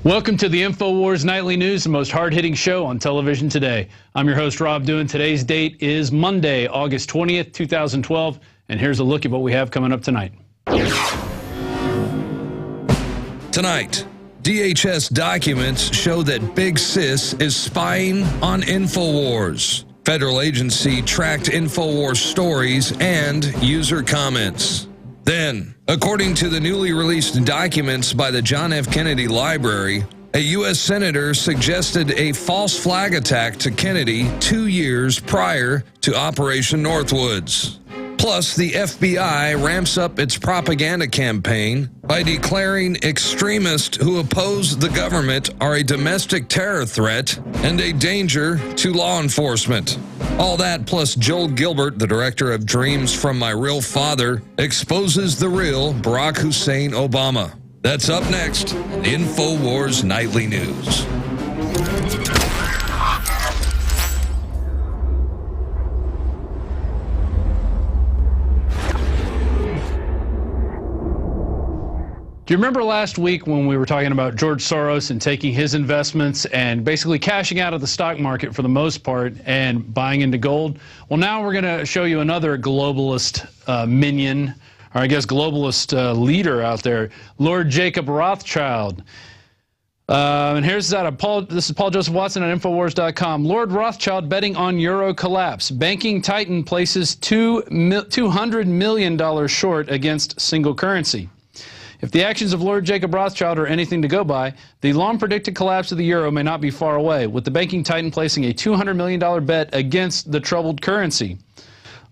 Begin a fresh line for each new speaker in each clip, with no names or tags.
Welcome to the Infowars Nightly News, the most hard-hitting show on television today. I'm your host, Rob Dewan. Today's date is Monday, August 20th, 2012, and here's a look at what we have coming up tonight.
Tonight, DHS documents show that Big Sis is spying on Infowars. Federal agency tracked Infowars stories and user comments. Then, according to the newly released documents by the John F. Kennedy Library, a U.S. Senator suggested a false flag attack to Kennedy 2 years prior to Operation Northwoods. Plus, the FBI ramps up its propaganda campaign by declaring extremists who oppose the government are a domestic terror threat and a danger to law enforcement. All that plus Joel Gilbert, the director of Dreams from My Real Father, exposes the real Barack Hussein Obama. That's up next in the Infowars Nightly News.
Do you remember last week when we were talking about George Soros and taking his investments and basically cashing out of the stock market for the most part and buying into gold? Well, now we're going to show you another globalist minion, or I guess globalist leader out there, Lord Jacob Rothschild. And here's that. This is Paul Joseph Watson at Infowars.com. Lord Rothschild betting on euro collapse. Banking titan places $200 million short against single currency. If the actions of Lord Jacob Rothschild are anything to go by, the long-predicted collapse of the euro may not be far away, with the banking titan placing a $200 million bet against the troubled currency.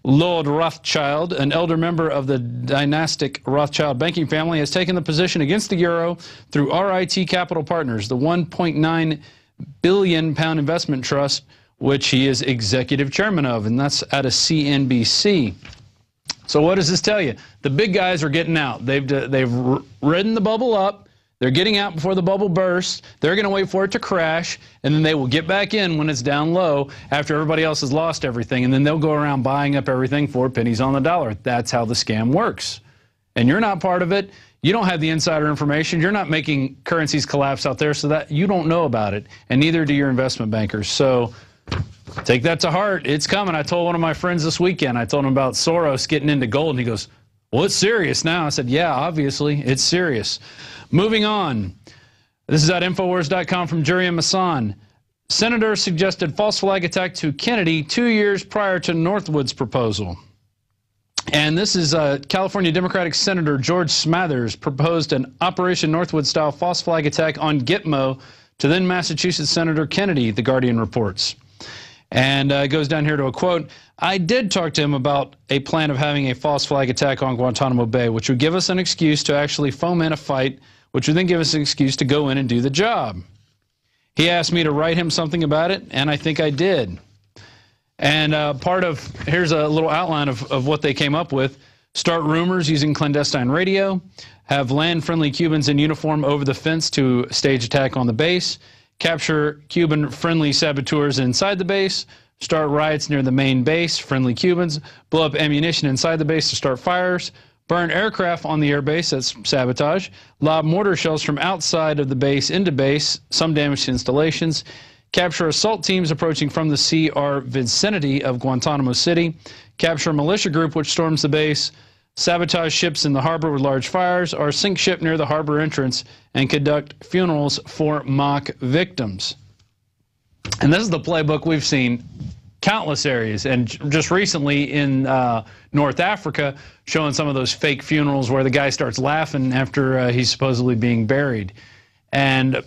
Lord Rothschild, an elder member of the dynastic Rothschild banking family, has taken the position against the euro through RIT Capital Partners, the £1.9 billion investment trust, which he is executive chairman of, and that's out of CNBC. So what does this tell you? The big guys are getting out. They've ridden the bubble up. They're getting out before the bubble bursts. They're going to wait for it to crash, and then they will get back in when it's down low after everybody else has lost everything, and then they'll go around buying up everything for pennies on the dollar. That's how the scam works. And you're not part of it. You don't have the insider information. You're not making currencies collapse out there, so that you don't know about it, and neither do your investment bankers. So take that to heart. It's coming. I told one of my friends this weekend, I told him about Soros getting into gold, and he goes, well, it's serious now. I said, yeah, obviously, it's serious. Moving on. This is at Infowars.com from Jurian Masson. Senator suggested false flag attack to Kennedy 2 years prior to Northwood's proposal. And this is California Democratic Senator George Smathers proposed an Operation Northwood-style false flag attack on Gitmo to then Massachusetts Senator Kennedy, The Guardian reports. And it goes down here to a quote. I did talk to him about a plan of having a false flag attack on Guantanamo Bay, which would give us an excuse to actually foment a fight, which would then give us an excuse to go in and do the job. He asked me to write him something about it, and I think I did. And here's a little outline of what they came up with. Start rumors using clandestine radio, have land-friendly Cubans in uniform over the fence to stage attack on the base, capture Cuban-friendly saboteurs inside the base, start riots near the main base, friendly Cubans, blow up ammunition inside the base to start fires, burn aircraft on the airbase, that's sabotage, lob mortar shells from outside of the base into base, some damage to installations, capture assault teams approaching from the sea or vicinity of Guantanamo City, capture a militia group which storms the base, sabotage ships in the harbor with large fires, or sink ship near the harbor entrance and conduct funerals for mock victims. And this is the playbook we've seen countless areas, and just recently in North Africa, showing some of those fake funerals where the guy starts laughing after he's supposedly being buried. And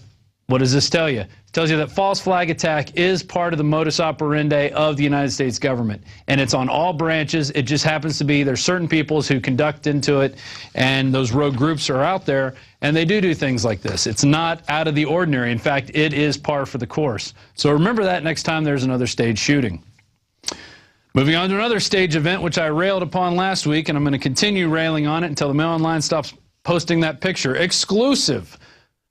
what does this tell you? It tells you that false flag attack is part of the modus operandi of the United States government. And it's on all branches. It just happens to be there's certain peoples who conduct into it, and those rogue groups are out there, and they do things like this. It's not out of the ordinary. In fact, it is par for the course. So remember that next time there's another stage shooting. Moving on to another stage event, which I railed upon last week, and I'm going to continue railing on it until the Mail Online stops posting that picture. Exclusive.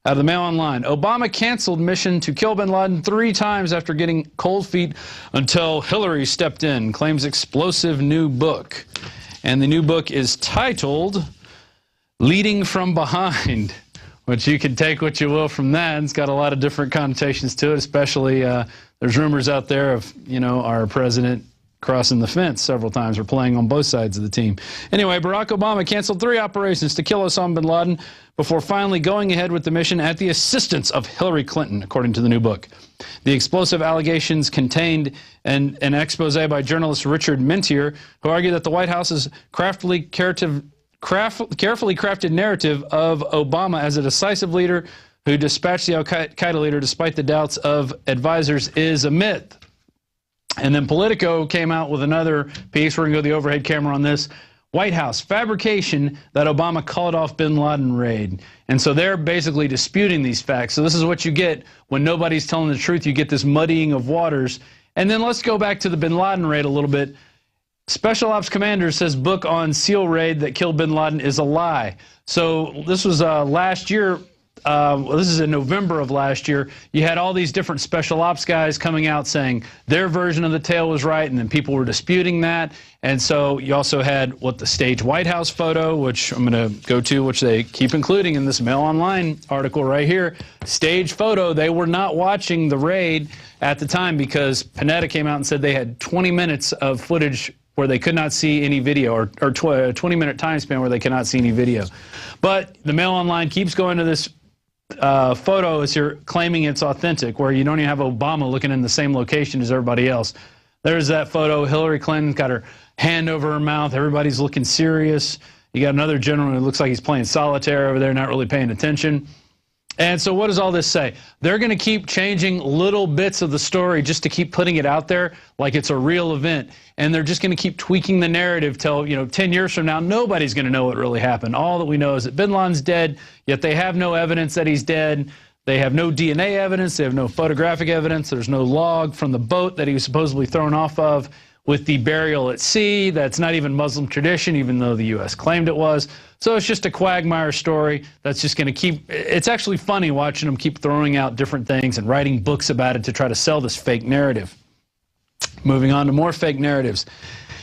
Out of the Mail Online, Obama canceled mission to kill bin Laden 3 times after getting cold feet until Hillary stepped in, claims explosive new book. And the new book is titled Leading from Behind. which you can take what you will from that. It's got a lot of different connotations to it, especially there's rumors out there of, our president crossing the fence several times or playing on both sides of the team. Anyway, Barack Obama canceled 3 operations to kill Osama bin Laden before finally going ahead with the mission at the assistance of Hillary Clinton, according to the new book. The explosive allegations contained an expose by journalist Richard Mintier, who argued that the White House's carefully crafted narrative of Obama as a decisive leader who dispatched the al-Qaeda leader despite the doubts of advisors is a myth. And then Politico came out with another piece. We're going to go to the overhead camera on this. White House, fabrication that Obama called off bin Laden raid. And so they're basically disputing these facts. So this is what you get when nobody's telling the truth. You get this muddying of waters. And then let's go back to the bin Laden raid a little bit. Special Ops Commander says book on SEAL raid that killed bin Laden is a lie. So this was last year. This is in November of last year. You had all these different special ops guys coming out saying their version of the tale was right, and then people were disputing that. And so you also had the staged White House photo, which I'm going to go to, which they keep including in this Mail Online article right here. Staged photo. They were not watching the raid at the time because Panetta came out and said they had 20 minutes of footage where they could not see any video, or 20-minute time span where they could not see any video. But the Mail Online keeps going to this photo as you're claiming it's authentic, where you don't even have Obama looking in the same location as everybody else. There's that photo. Hillary Clinton's got her hand over her mouth. Everybody's looking serious. You got another general who looks like he's playing solitaire over there, not really paying attention. And so what does all this say? They're going to keep changing little bits of the story just to keep putting it out there like it's a real event. And they're just going to keep tweaking the narrative till, 10 years from now, nobody's going to know what really happened. All that we know is that bin Laden's dead, yet they have no evidence that he's dead. They have no DNA evidence. They have no photographic evidence. There's no log from the boat that he was supposedly thrown off of with the burial at sea. That's not even Muslim tradition, even though the U.S. claimed it was. So it's just a quagmire story that's just going to keep, it's actually funny watching them keep throwing out different things and writing books about it to try to sell this fake narrative. Moving on to more fake narratives.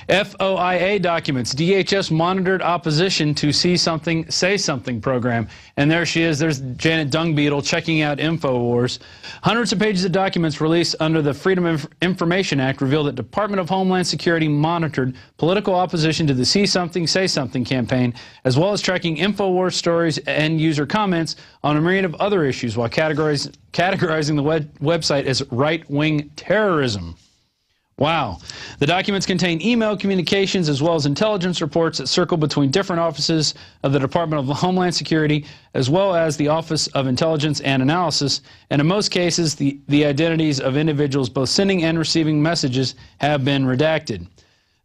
FOIA documents. DHS monitored opposition to See Something, Say Something program. And there she is. There's Janet Dungbeetle checking out Infowars. Hundreds of pages of documents released under the Freedom of Information Act reveal that Department of Homeland Security monitored political opposition to the See Something, Say Something campaign, as well as tracking Infowars stories and user comments on a myriad of other issues while categorizing the website as right-wing terrorism. Wow. The documents contain email communications as well as intelligence reports that circle between different offices of the Department of Homeland Security as well as the Office of Intelligence and Analysis, and in most cases the identities of individuals both sending and receiving messages have been redacted.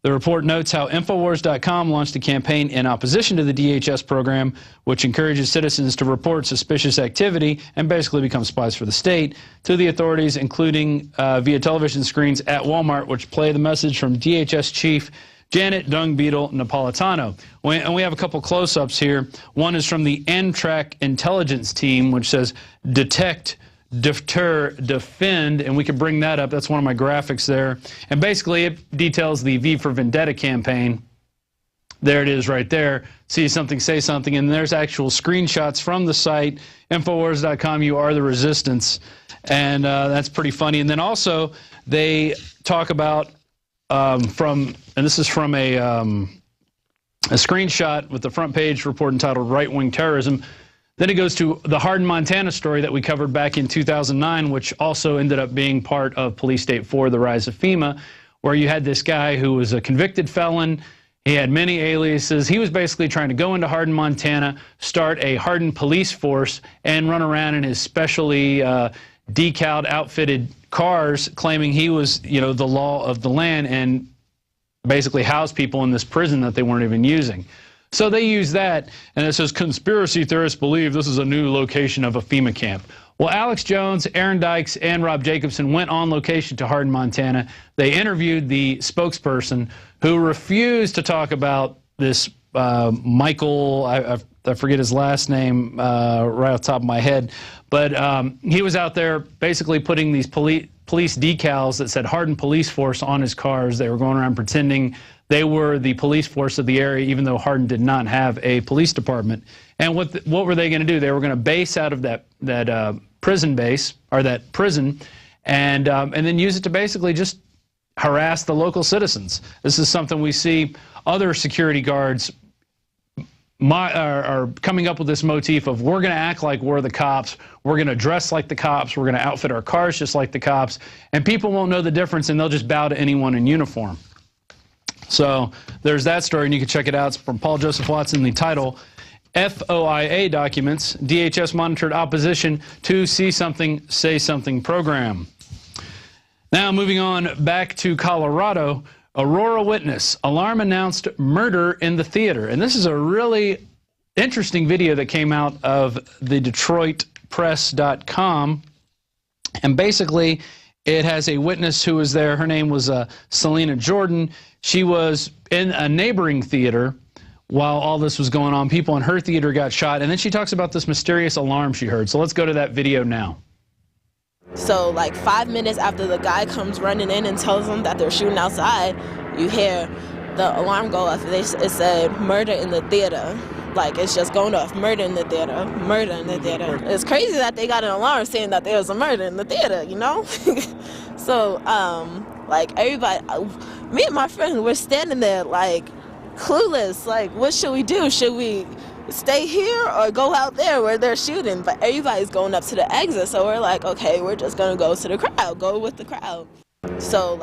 The report notes how Infowars.com launched a campaign in opposition to the DHS program, which encourages citizens to report suspicious activity and basically become spies for the state to the authorities, including via television screens at Walmart, which play the message from DHS Chief Janet Dungbeetle Napolitano. And we have a couple close-ups here. One is from the Amtrak intelligence team, which says, detect, deter, defend, and we could bring that up. That's one of my graphics there. And basically it details the V for Vendetta campaign. There it is right there. See Something, Say Something, and there's actual screenshots from the site, Infowars.com, you are the resistance. And that's pretty funny. And then also they talk about and this is from a screenshot with the front page report entitled Right-Wing Terrorism. Then it goes to the Hardin, Montana story that we covered back in 2009, which also ended up being part of Police State 4, The Rise of FEMA, where you had this guy who was a convicted felon. He had many aliases. He was basically trying to go into Hardin, Montana, start a Hardin police force, and run around in his specially decaled, outfitted cars, claiming he was, the law of the land, and basically house people in this prison that they weren't even using. So they use that, and it says conspiracy theorists believe this is a new location of a FEMA camp. Well, Alex Jones, Aaron Dykes, and Rob Jacobson went on location to Hardin, Montana. They interviewed the spokesperson who refused to talk about this Michael, I forget his last name right off the top of my head, but he was out there basically putting these police decals that said Hardin Police Force on his cars. They were going around pretending They were the police force of the area, even though Hardin did not have a police department. And what were they going to do? They were going to base out of that prison base, or that prison, and then use it to basically just harass the local citizens. This is something we see other security guards are coming up with, this motif of, we're going to act like we're the cops, we're going to dress like the cops, we're going to outfit our cars just like the cops, and people won't know the difference, and they'll just bow to anyone in uniform. So there's that story, and you can check it out. It's from Paul Joseph Watson. The title, FOIA Documents, DHS Monitored Opposition to See Something, Say Something program. Now moving on back to Colorado, Aurora witness, alarm announced murder in the theater. And this is a really interesting video that came out of the DetroitPress.com. And basically, it has a witness who was there. Her name was Selena Jordan. She was in a neighboring theater while all this was going on. People in her theater got shot. And then she talks about this mysterious alarm she heard. So let's go to that video now.
So like 5 minutes after the guy comes running in and tells them that they're shooting outside, you hear the alarm go off. It said murder in the theater. Like, it's just going off, murder in the theater, murder in the theater. It's crazy that they got an alarm saying that there was a murder in the theater, you know? So, like, everybody, me and my friend, we're standing there, like, clueless. Like, what should we do? Should we stay here or go out there where they're shooting? But everybody's going up to the exit, so we're like, okay, we're just gonna go to the crowd, go with the crowd. So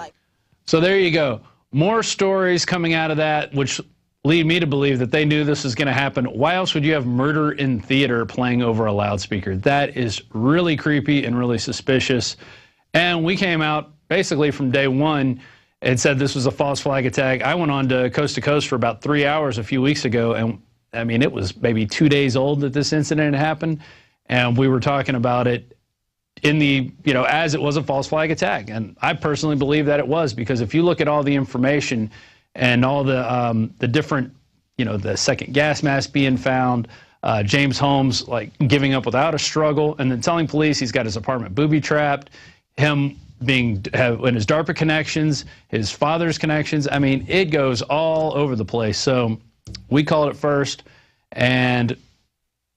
there you go. More stories coming out of that, which lead me to believe that they knew this was going to happen. Why else would you have murder in theater playing over a loudspeaker? That is really creepy and really suspicious. And we came out basically from day one and said this was a false flag attack. I went on to Coast for about 3 hours a few weeks ago, and I mean, it was maybe 2 days old that this incident happened, and we were talking about it in the, as it was a false flag attack. And I personally believe that it was, because if you look at all the information and all the different, the second gas mask being found, James Holmes like giving up without a struggle, and then telling police he's got his apartment booby-trapped, him in his DARPA connections, his father's connections. I mean, it goes all over the place. So we called it first, and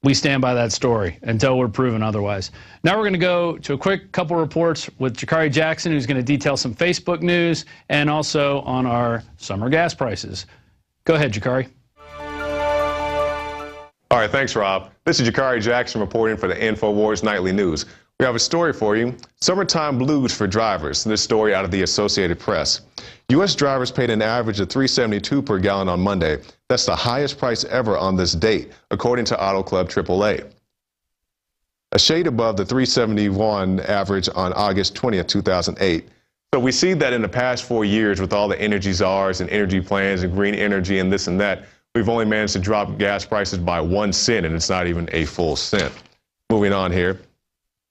we stand by that story until we're proven otherwise. Now we're going to go to a quick couple reports with Jakari Jackson, who's going to detail some Facebook news and also on our summer gas prices. Go ahead, Jakari.
All right, thanks, Rob. This is Jakari Jackson reporting for the Infowars Nightly News. We have a story for you. Summertime blues for drivers. This story out of the Associated Press. U.S. drivers paid an average of $3.72 per gallon on Monday. That's the highest price ever on this date, according to Auto Club AAA. A shade above the $3.71 average on August 20th, 2008. So we see that in the past 4 years, with all the energy czars and energy plans and green energy and this and that, we've only managed to drop gas prices by 1 cent, and it's not even a full cent. Moving on here.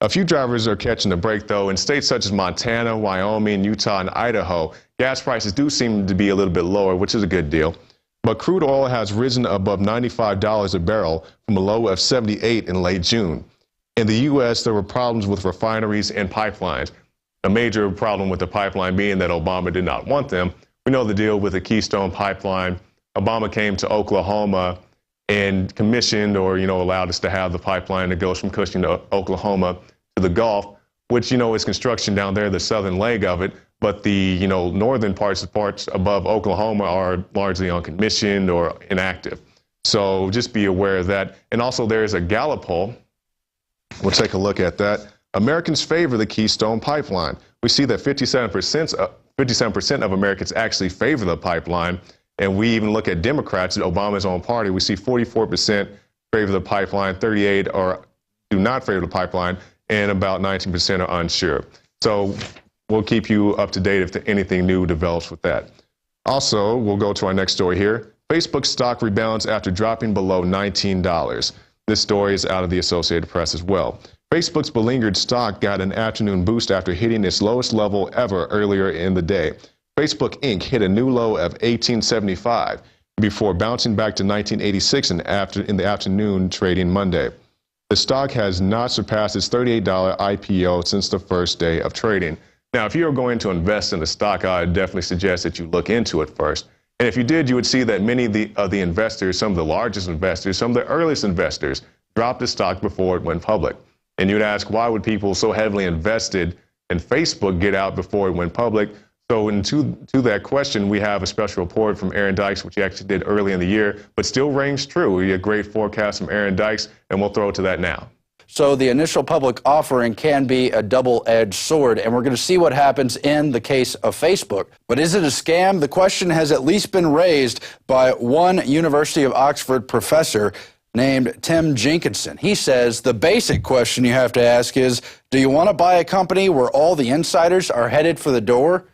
A few drivers are catching a break, though. In states such as Montana, Wyoming, Utah, and Idaho, gas prices do seem to be a little bit lower, which is a good deal. But crude oil has risen above $95 a barrel from a low of $78 in late June. In the U.S., there were problems with refineries and pipelines. A major problem with the pipeline being that Obama did not want them. We know the deal with the Keystone Pipeline. Obama came to Oklahoma and commissioned or, allowed us to have the pipeline that goes from Cushing to Oklahoma to the Gulf, which, is construction down there, the southern leg of it. But the, northern parts above Oklahoma are largely uncommissioned or inactive. So just be aware of that. And also there's a Gallup poll. We'll take a look at that. Americans favor the Keystone Pipeline. We see that 57% of Americans actually favor the pipeline. And we even look at Democrats, Obama's own party, we see 44% favor the pipeline, 38% do not favor the pipeline, and about 19% are unsure. So we'll keep you up to date if anything new develops with that. Also, we'll go to our next story here. Facebook stock rebounds after dropping below $19. This story is out of the Associated Press as well. Facebook's beleaguered stock got an afternoon boost after hitting its lowest level ever earlier in the day. Facebook Inc. hit a new low of $18.75 before bouncing back to $19.86 in the afternoon trading Monday. The stock has not surpassed its $38 IPO since the first day of trading. Now, if you're going to invest in the stock, I would definitely suggest that you look into it first. And if you did, you would see that many of the investors, some of the largest investors, some of the earliest investors, dropped the stock before it went public. And you'd ask, why would people so heavily invested in Facebook get out before it went public? So to that question, we have a special report from Aaron Dykes, which he actually did early in the year, but still rings true. We had a great forecast from Aaron Dykes, and we'll throw it to that now.
So the initial public offering can be a double-edged sword, and we're going to see what happens in the case of Facebook. But is it a scam? The question has at least been raised by one University of Oxford professor named Tim Jenkinson. He says the basic question you have to ask is, do you want to buy a company where all the insiders are headed for the door?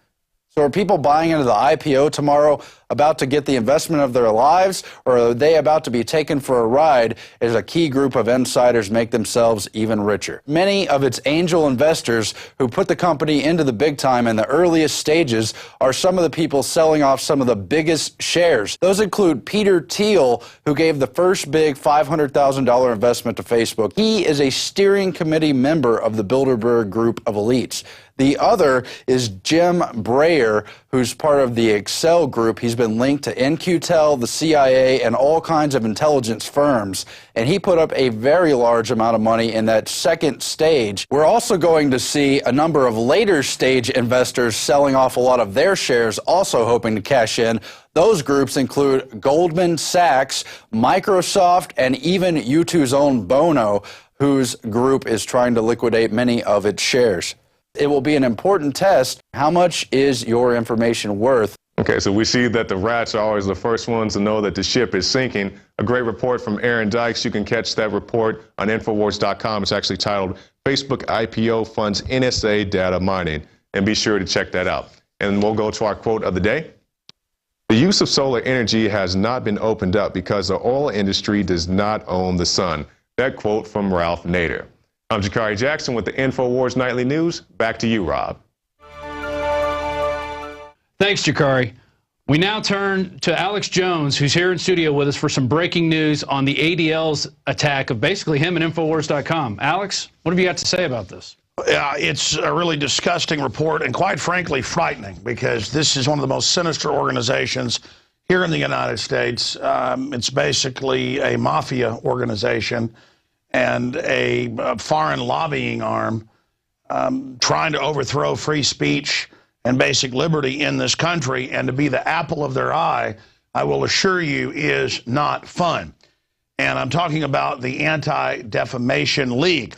So are people buying into the IPO tomorrow about to get the investment of their lives, or are they about to be taken for a ride as a key group of insiders make themselves even richer? Many of its angel investors who put the company into the big time in the earliest stages are some of the people selling off some of the biggest shares. Those include Peter Thiel, who gave the first big $500,000 investment to Facebook. He is a steering committee member of the Bilderberg Group of elites. The other is Jim Breyer, who's part of the Excel Group. He's been linked to NQTel, the CIA, and all kinds of intelligence firms. And he put up a very large amount of money in that second stage. We're also going to see a number of later stage investors selling off a lot of their shares, also hoping to cash in. Those groups include Goldman Sachs, Microsoft, and even U2's own Bono, whose group is trying to liquidate many of its shares. It will be an important test. How much is your information worth?
Okay, so we see that the rats are always the first ones to know that the ship is sinking. A great report from Aaron Dykes. You can catch that report on Infowars.com. It's actually titled Facebook IPO Funds NSA Data Mining. And be sure to check that out. And we'll go to our quote of the day. The use of solar energy has not been opened up because the oil industry does not own the sun. That quote from Ralph Nader. I'm Jakari Jackson with the Infowars Nightly News. Back to you, Rob.
Thanks, Jakari. We now turn to Alex Jones, who's here in studio with us for some breaking news on the ADL's attack of basically him and Infowars.com. Alex, what have you got to say about this?
It's a really disgusting report and, quite frankly, frightening, because this is one of the most sinister organizations here in the United States. It's basically a mafia organization and a foreign lobbying arm trying to overthrow free speech and basic liberty in this country, and to be the apple of their eye, I will assure you, is not fun. And I'm talking about the Anti-Defamation League.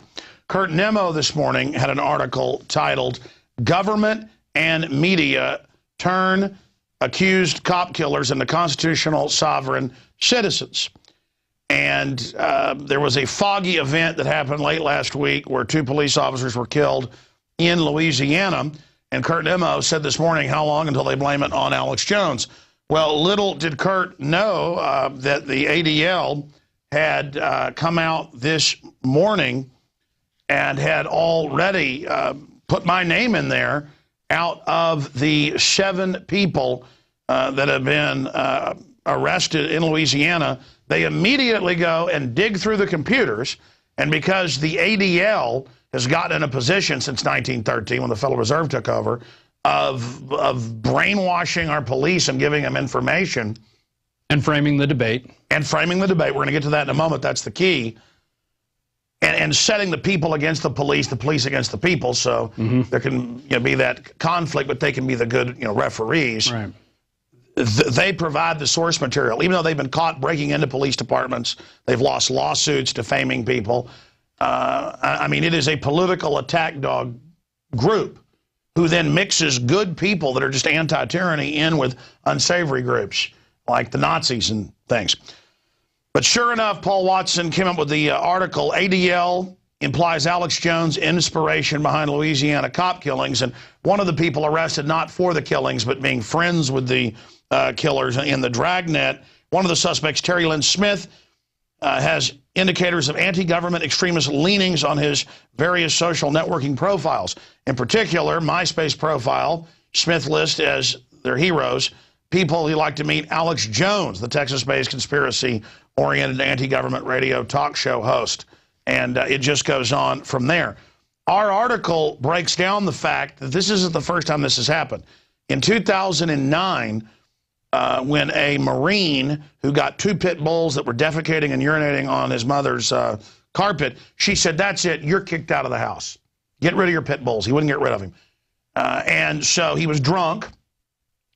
Kurt Nemo this morning had an article titled, "Government and Media Turn Accused Cop Killers into Constitutional Sovereign Citizens." And there was a foggy event that happened late last week where 2 police officers were killed in Louisiana. And Kurt Nemo said this morning, how long until they blame it on Alex Jones? Well, little did Kurt know that the ADL had come out this morning and had already put my name in there out of the 7 people that have been arrested in Louisiana. They immediately go and dig through the computers, and because the ADL has gotten in a position since 1913, when the Federal Reserve took over, of brainwashing our police and giving them information.
And framing the debate.
And framing the debate. We're going to get to that in a moment. That's the key. And setting the people against the police against the people, so there can be that conflict, but they can be the good referees.
Right.
They provide the source material. Even though they've been caught breaking into police departments, they've lost lawsuits defaming people. I mean, it is a political attack dog group who then mixes good people that are just anti-tyranny in with unsavory groups like the Nazis and things. But sure enough, Paul Watson came up with the article, "ADL implies Alex Jones' inspiration behind Louisiana cop killings." And one of the people arrested, not for the killings, but being friends with the killers in the dragnet, one of the suspects, Terry Lynn Smith, has indicators of anti-government extremist leanings on his various social networking profiles. In particular, MySpace profile, Smith lists as their heroes people he liked to meet: Alex Jones, the Texas-based conspiracy-oriented anti-government radio talk show host. And it just goes on from there. Our article breaks down the fact that this isn't the first time this has happened. In 2009, when a Marine who got 2 pit bulls that were defecating and urinating on his mother's carpet, she said, that's it, you're kicked out of the house. Get rid of your pit bulls. He wouldn't get rid of him. And so he was drunk.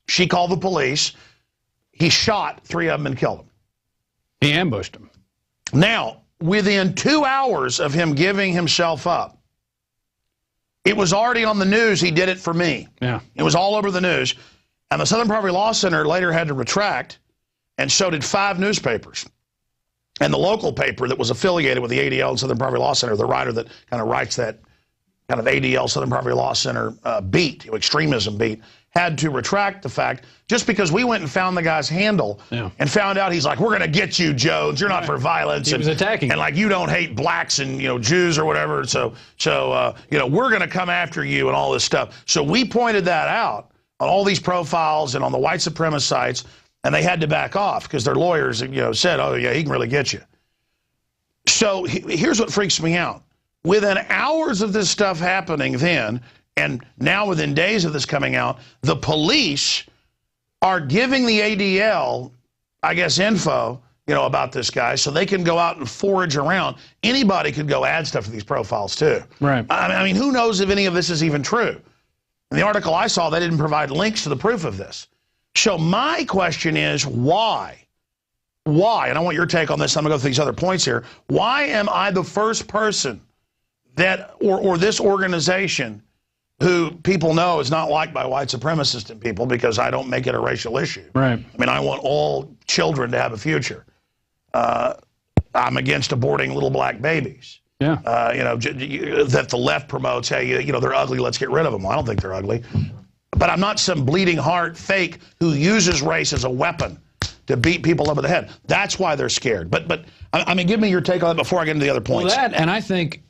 She called the police. He shot 3 of them and killed them.
He ambushed them.
Now, within 2 hours of him giving himself up, it was already on the news, he did it for me.
Yeah.
It was all over the news. And the Southern Poverty Law Center later had to retract, and so did 5 newspapers. And the local paper that was affiliated with the ADL and Southern Poverty Law Center, the writer that kind of writes that kind of ADL, Southern Poverty Law Center beat, extremism beat, had to retract the fact, just because we went and found the guy's handle and found out he's like, we're going to get you, Jones. You're not for violence.
He was attacking.
And like, you don't hate blacks and, Jews or whatever. So we're going to come after you and all this stuff. So we pointed that out on all these profiles and on the white supremacist sites, and they had to back off because their lawyers, said, oh, yeah, he can really get you. So here's what freaks me out. Within hours of this stuff happening then, and now within days of this coming out, the police are giving the ADL, I guess, info, about this guy so they can go out and forage around. Anybody could go add stuff to these profiles too. Right. I mean, who knows if any of this is even true? In the article I saw, they didn't provide links to the proof of this. So my question is, why? Why? And I want your take on this. I'm going to go through these other points here. Why am I the first person that, or this organization, who people know is not liked by white supremacists and people because I don't make it a racial issue. Right. I mean, I want all children to have a future. I'm against aborting little black babies. Yeah. That the left promotes, hey, they're ugly, let's get rid of them. Well, I don't think they're ugly. But I'm not some bleeding heart fake who uses race as a weapon to beat people over the head. That's why they're scared. But I mean, give me your take on that before I get into the other points.
Well, that, and I think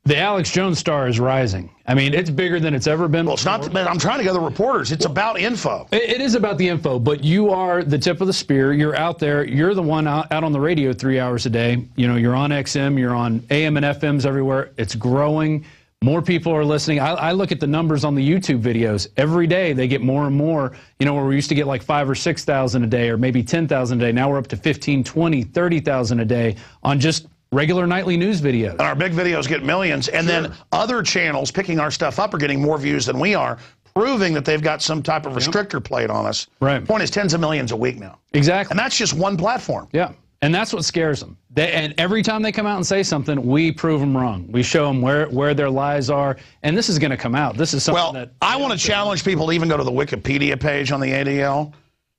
the Alex Jones star is rising. I mean, it's bigger than it's ever been.
Well, it's not. I'm trying to gather reporters. It's about info.
It is about the info, but you are the tip of the spear. You're out there. You're the one out on the radio 3 hours a day. You're on XM. You're on AM and FMs everywhere. It's growing. More people are listening. I look at the numbers on the YouTube videos. Every day they get more and more, where we used to get like 5,000 or 6,000 a day or maybe 10,000 a day. Now we're up to 15, 20, 30,000 a day on just regular nightly news videos.
And our big videos get millions. And then other channels picking our stuff up are getting more views than we are, proving that they've got some type of restrictor plate on us. Right. The point is, tens of millions a week now.
Exactly.
And that's just one platform.
Yeah. And that's what scares them. And every time they come out and say something, we prove them wrong. We show them where their lies are. And this is going to come out. This is something that...
I want to challenge people to even go to the Wikipedia page on the ADL,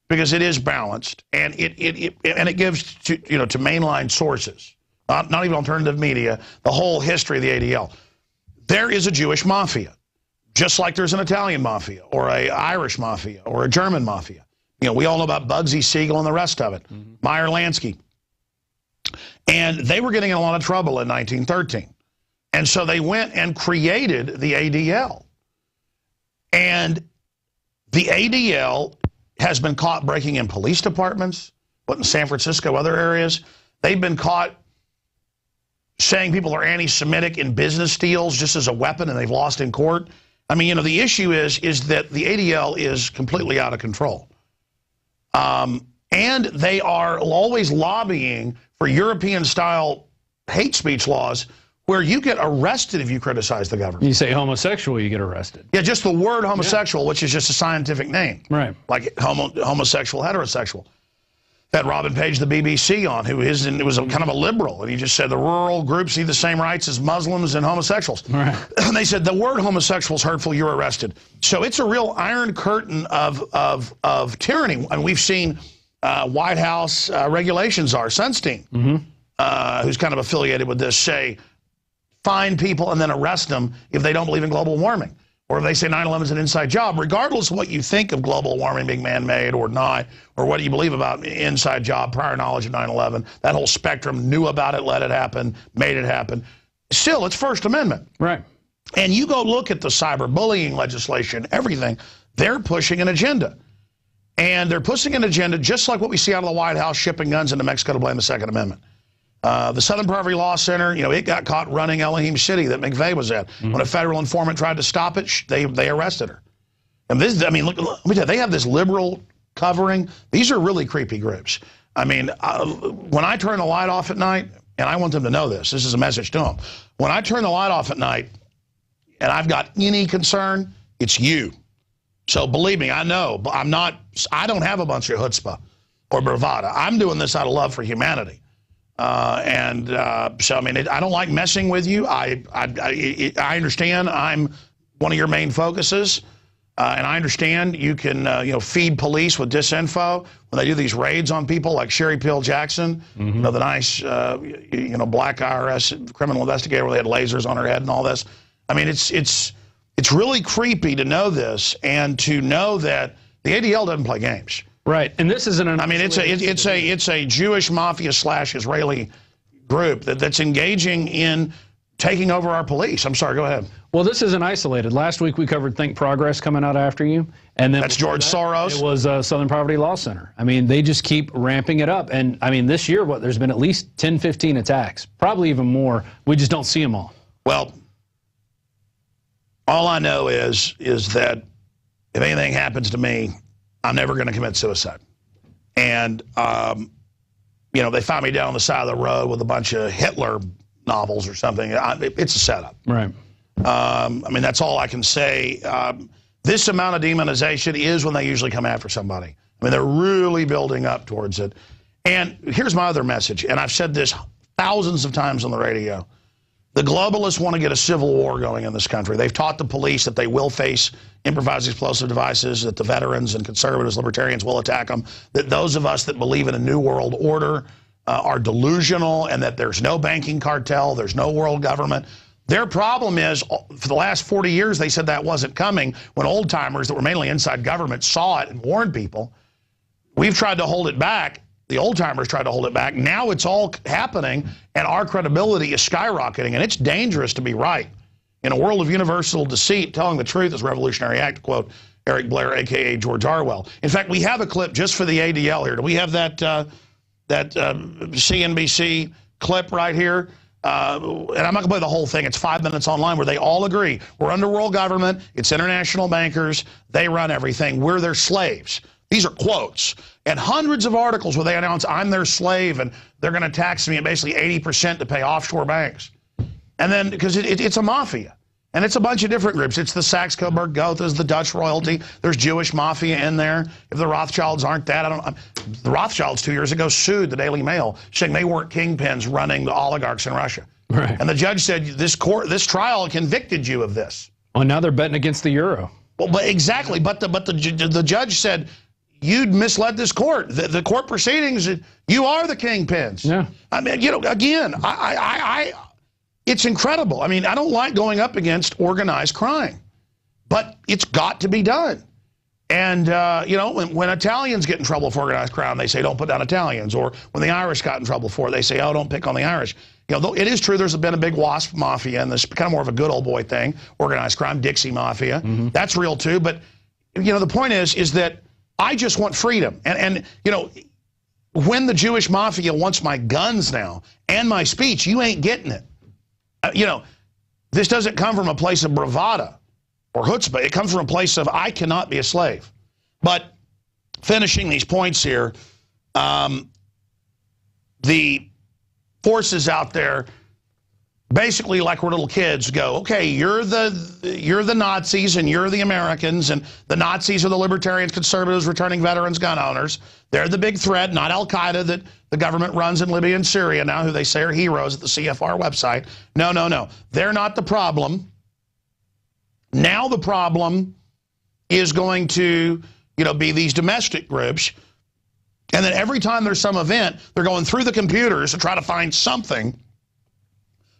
because it is balanced. And it gives to mainline sources, not even alternative media, the whole history of the ADL. There is a Jewish mafia, just like there's an Italian mafia or a Irish mafia or a German mafia. We all know about Bugsy Siegel and the rest of it, Meyer Lansky. And they were getting in a lot of trouble in 1913. And so they went and created the ADL. And the ADL has been caught breaking in police departments, but in San Francisco, other areas. They've been caught saying people are anti-Semitic in business deals just as a weapon, and they've lost in court. I mean, the issue is that the ADL is completely out of control. And they are always lobbying for European-style hate speech laws where you get arrested if you criticize the government.
You say homosexual, you get arrested.
Yeah, just the word homosexual, which is just a scientific name.
Right.
Like homosexual, heterosexual. Had Robin Page, the BBC, on, who was kind of a liberal, and he just said the rural groups need the same rights as Muslims and homosexuals. Right. And they said the word homosexual is hurtful, you're arrested. So it's a real iron curtain of tyranny. And we've seen White House regulations are Sunstein, who's kind of affiliated with this, say, fine people and then arrest them if they don't believe in global warming. Or if they say 9/11 is an inside job, regardless of what you think of global warming being man-made or not, or what you believe about inside job, prior knowledge of 9/11, that whole spectrum, knew about it, let it happen, made it happen. Still, it's First Amendment.
Right.
And you go look at the cyberbullying legislation, everything, they're pushing an agenda. And they're pushing an agenda just like what we see out of the White House, shipping guns into Mexico to blame the Second Amendment. The Southern Poverty Law Center, it got caught running Elohim City that McVeigh was at. When a federal informant tried to stop it, they arrested her. And this, I mean, look, let me tell you, they have this liberal covering, these are really creepy groups. I mean, when I turn the light off at night, and I want them to know this is a message to them. When I turn the light off at night and I've got any concern, it's you. So believe me, I know, but I don't have a bunch of chutzpah or bravada. I'm doing this out of love for humanity. So, I mean, I don't like messing with you. I understand I'm one of your main focuses, and I understand you can, you know, feed police with disinfo when they do these raids on people like Sherry Peel Jackson, you know, the nice, you know, black IRS criminal investigator where they had lasers on her head and all this. I mean, it's really creepy to know this and to know that the ADL doesn't play games. Right, and this isn't an. I mean, it's a Jewish mafia / Israeli group that's engaging in taking over our police. I'm sorry, go ahead.
Well, this isn't isolated. Last week we covered Think Progress coming out after you, and then
that's George Soros.
It was Southern Poverty Law Center. I mean, they just keep ramping it up, and I mean, this year, there's been at least 10, 15 attacks, probably even more. We just don't see them all.
Well, all I know is that if anything happens to me, I'm never going to commit suicide. And, you know, they find me down on the side of the road with a bunch of Hitler novels or something. It's a setup.
Right.
I mean, that's all I can say. This amount of demonization is when they usually come after somebody. I mean, they're really building up towards it. And here's my other message, and I've said this thousands of times on the radio. The globalists want to get a civil war going in this country. They've taught the police that they will face improvised explosive devices, that the veterans and conservatives, libertarians will attack them, that those of us that believe in a new world order are delusional, and that there's no banking cartel, there's no world government. Their problem is, for the last 40 years, they said that wasn't coming when old-timers that were mainly inside government saw it and warned people. We've tried to hold it back. The old-timers tried to hold it back. Now it's all happening, and our credibility is skyrocketing, and it's dangerous to be right. In a world of universal deceit, telling the truth is a revolutionary act, to quote Eric Blair, a.k.a. George Orwell. In fact, we have a clip just for the ADL here. Do we have that CNBC clip right here? And I'm not going to play the whole thing. It's 5 minutes online where they all agree. We're underworld government. It's international bankers. They run everything. We're their slaves. These are quotes. And hundreds of articles where they announce, I'm their slave, and they're going to tax me at basically 80% to pay offshore banks. And then, because it's a mafia. And it's a bunch of different groups. It's the Saxe-Coburg Gothas, the Dutch royalty. There's Jewish mafia in there. If the Rothschilds aren't that, the Rothschilds 2 years ago sued the Daily Mail, saying they weren't kingpins running the oligarchs in Russia.
Right.
And the judge said, this trial convicted you of this.
Well, now they're betting against the euro.
Well, but exactly. But the judge said, you'd misled this court. The court proceedings, you are the kingpins.
Yeah.
I mean, you know, again, it's incredible. I mean, I don't like going up against organized crime, but it's got to be done. And, you know, when Italians get in trouble for organized crime, they say, don't put down Italians. Or when the Irish got in trouble for it, they say, oh, don't pick on the Irish. You know, though it is true there's been a big WASP mafia, and this kind of more of a good old boy thing, organized crime, Dixie Mafia. That's real, too. But, you know, the point is that I just want freedom. And you know, when the Jewish mafia wants my guns now and my speech, you ain't getting it. You know, this doesn't come from a place of bravado or chutzpah. It comes from a place of I cannot be a slave. But finishing these points here, the forces out there basically, like we're little kids, go, okay, you're the Nazis and you're the Americans, and the Nazis are the libertarians, conservatives, returning veterans, gun owners. They're the big threat, not Al-Qaeda that the government runs in Libya and Syria now, who they say are heroes at the CFR website. No, no, no. They're not the problem. Now the problem is going to, you know, be these domestic groups. And then every time there's some event, they're going through the computers to try to find something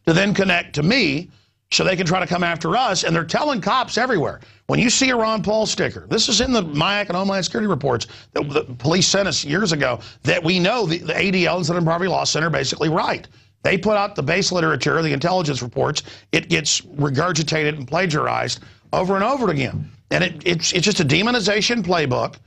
to then connect to me so they can try to come after us. And they're telling cops everywhere. When you see a Ron Paul sticker, this is in the MIAC and Homeland Security reports that the police sent us years ago, that we know the ADL and Southern Poverty Law Center basically right. They put out the base literature, the intelligence reports. It gets regurgitated and plagiarized over and over again. And it's just a demonization playbook,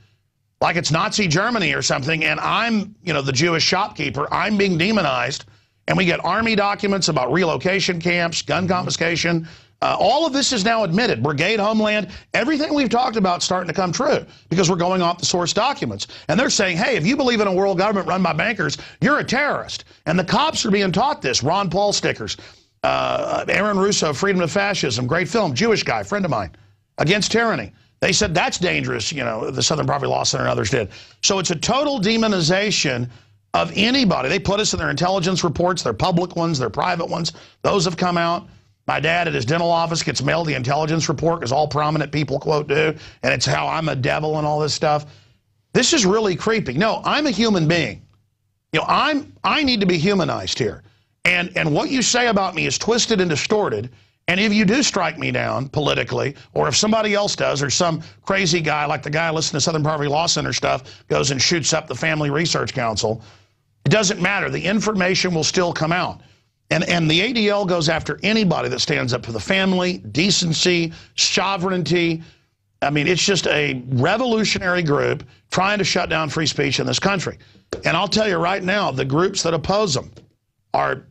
like it's Nazi Germany or something. And I'm, you know, the Jewish shopkeeper. I'm being demonized. And we get Army documents about relocation camps, gun confiscation, All of this is now admitted. Brigade, Homeland, everything we've talked about starting to come true because we're going off the source documents. And they're saying, hey, if you believe in a world government run by bankers, you're a terrorist. And the cops are being taught this. Ron Paul stickers. Aaron Russo, Freedom of Fascism, great film, Jewish guy, friend of mine, Against Tyranny. They said that's dangerous, you know, the Southern Poverty Law Center and others did. So it's a total demonization of anybody. They put us in their intelligence reports, their public ones, their private ones. Those have come out. My dad at his dental office gets mailed the intelligence report, because all prominent people, quote, do, and it's how I'm a devil and all this stuff. This is really creepy. No, I'm a human being. You know, I need to be humanized here. And what you say about me is twisted and distorted. And if you do strike me down politically, or if somebody else does, or some crazy guy like the guy listening to Southern Poverty Law Center stuff goes and shoots up the Family Research Council, it doesn't matter. The information will still come out. And the ADL goes after anybody that stands up for the family, decency, sovereignty. I mean, it's just a revolutionary group trying to shut down free speech in this country. And I'll tell you right now, the groups that oppose them are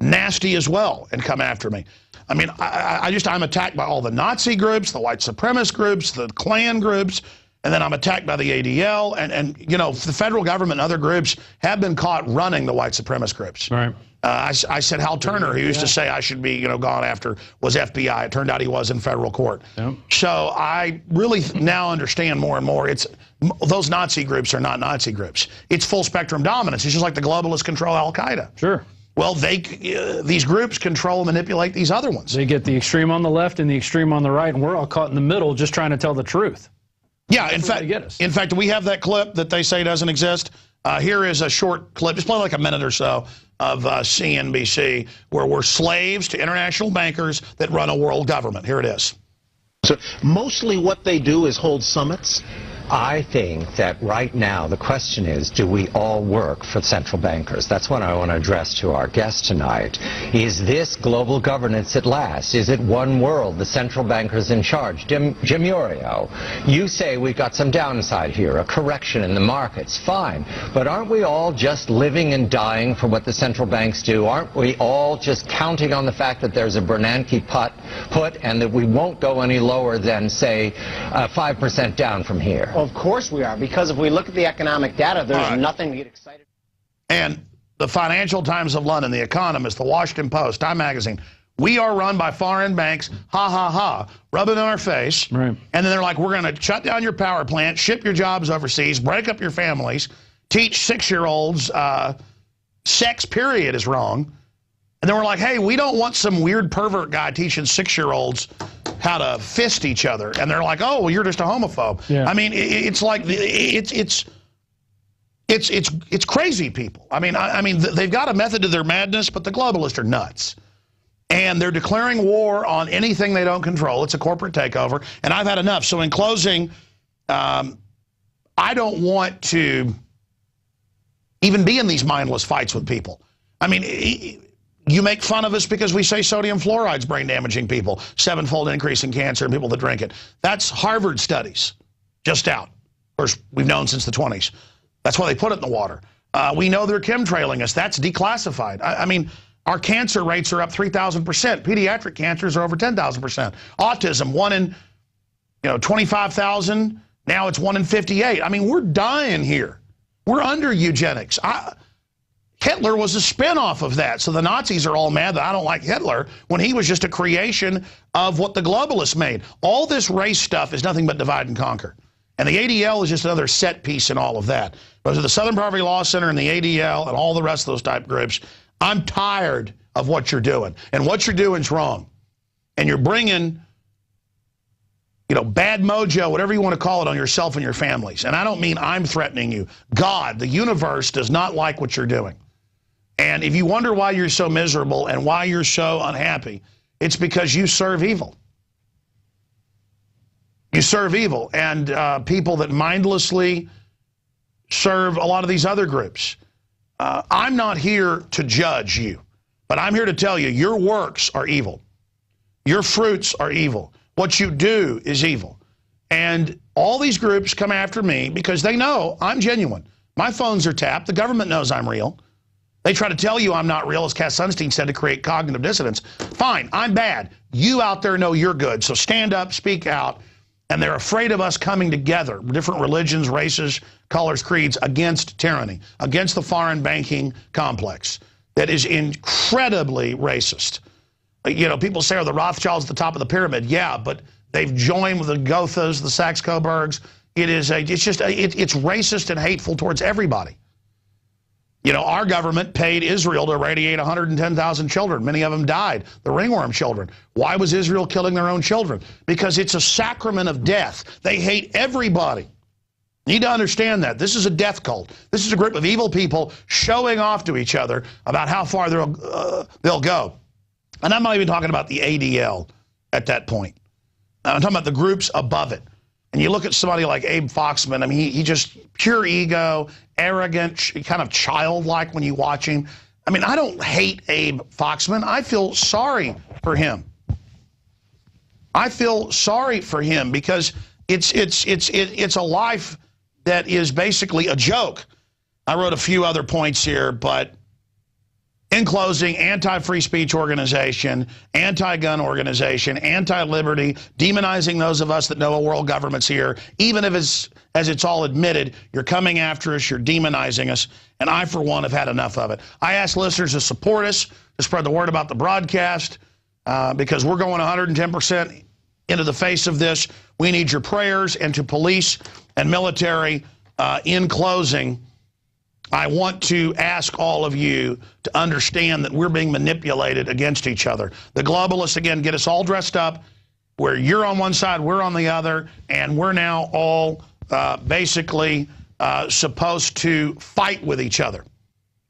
nasty as well and come after me. I mean, I'm attacked by all the Nazi groups, the white supremacist groups, the Klan groups, and then I'm attacked by the ADL. And you know, the federal government and other groups have been caught running the white supremacist groups.
Right.
I said Hal Turner, who used to say I should be, you know, gone after, was FBI. It turned out he was in federal court. Yep. So I really now understand more and more. Those Nazi groups are not Nazi groups. It's full spectrum dominance. It's just like the globalists control Al-Qaeda. Sure. Well, these groups control and manipulate these other ones.
They get the extreme on the left and the extreme on the right, and we're all caught in the middle just trying to tell the truth.
Yeah, in fact, we have that clip that they say doesn't exist. Here is a short clip, just play like a minute or so, of CNBC, where we're slaves to international bankers that run a world government. Here it is.
So mostly what they do is hold summits.
I think that right now the question is, do we all work for central bankers? That's what I want to address to our guest tonight. Is this global governance at last? Is it one world, the central bankers in charge? Jim Iorio, you say we've got some downside here, a correction in the markets. Fine. But aren't we all just living and dying for what the central banks do? Aren't we all just counting on the fact that there's a Bernanke put and that we won't go any lower than, say, 5% down from here?
Of course we are, because if we look at the economic data, there's nothing to get excited.
And the Financial Times of London, The Economist, The Washington Post, Time Magazine, we are run by foreign banks, ha, ha, ha, rub it in our face. Right. And then they're like, we're going to shut down your power plant, ship your jobs overseas, break up your families, teach 6-year-olds sex, period, is wrong. And then we're like, hey, we don't want some weird pervert guy teaching 6-year-olds how to fist each other. And they're like, oh, well, you're just a homophobe. Yeah. I mean, it's like, it's crazy people. I mean, they've got a method to their madness, but the globalists are nuts. And they're declaring war on anything they don't control. It's a corporate takeover. And I've had enough. So in closing, I don't want to even be in these mindless fights with people. I mean, you make fun of us because we say sodium fluoride's brain damaging people, 7-fold increase in cancer in people that drink it. That's Harvard studies, just out. Of course, we've known since the 20s. That's why they put it in the water. We know they're chemtrailing us. That's declassified. I mean, our cancer rates are up 3,000%. Pediatric cancers are over 10,000%. Autism, 1 in 25,000. Now it's 1 in 58. I mean, we're dying here. We're under eugenics. Hitler was a spinoff of that. So the Nazis are all mad that I don't like Hitler when he was just a creation of what the globalists made. All this race stuff is nothing but divide and conquer. And the ADL is just another set piece in all of that. But to the Southern Poverty Law Center and the ADL and all the rest of those type groups, I'm tired of what you're doing. And what you're doing is wrong. And you're bringing, bad mojo, whatever you want to call it, on yourself and your families. And I don't mean I'm threatening you. God, the universe, does not like what you're doing. And if you wonder why you're so miserable and why you're so unhappy, it's because you serve evil. You serve evil. And people that mindlessly serve a lot of these other groups. I'm not here to judge you, but I'm here to tell you your works are evil. Your fruits are evil. What you do is evil. And all these groups come after me because they know I'm genuine. My phones are tapped. The government knows I'm real. They try to tell you I'm not real, as Cass Sunstein said, to create cognitive dissonance. Fine, I'm bad. You out there know you're good, so stand up, speak out. And they're afraid of us coming together, different religions, races, colors, creeds, against tyranny, against the foreign banking complex that is incredibly racist. You know, people say, are the Rothschilds at the top of the pyramid? Yeah, but they've joined with the Gothas, the Saxe-Coburgs. It's racist and hateful towards everybody. You know, our government paid Israel to irradiate 110,000 children. Many of them died, the ringworm children. Why was Israel killing their own children? Because it's a sacrament of death. They hate everybody. You need to understand that. This is a death cult. This is a group of evil people showing off to each other about how far they'll go. And I'm not even talking about the ADL at that point. I'm talking about the groups above it. And you look at somebody like Abe Foxman, I mean, he just pure ego, arrogant, kind of childlike when you watch him. I mean, I don't hate Abe Foxman. I feel sorry for him. I feel sorry for him because it's a life that is basically a joke. I wrote a few other points here, but in closing, anti-free speech organization, anti-gun organization, anti-liberty, demonizing those of us that know a world government's here, even if it's, as it's all admitted, you're coming after us, you're demonizing us, and I, for one, have had enough of it. I ask listeners to support us, to spread the word about the broadcast, because we're going 110% into the face of this. We need your prayers, and to police and military, in closing, I want to ask all of you to understand that we're being manipulated against each other. The globalists, again, get us all dressed up where you're on one side, we're on the other, and we're now all basically supposed to fight with each other.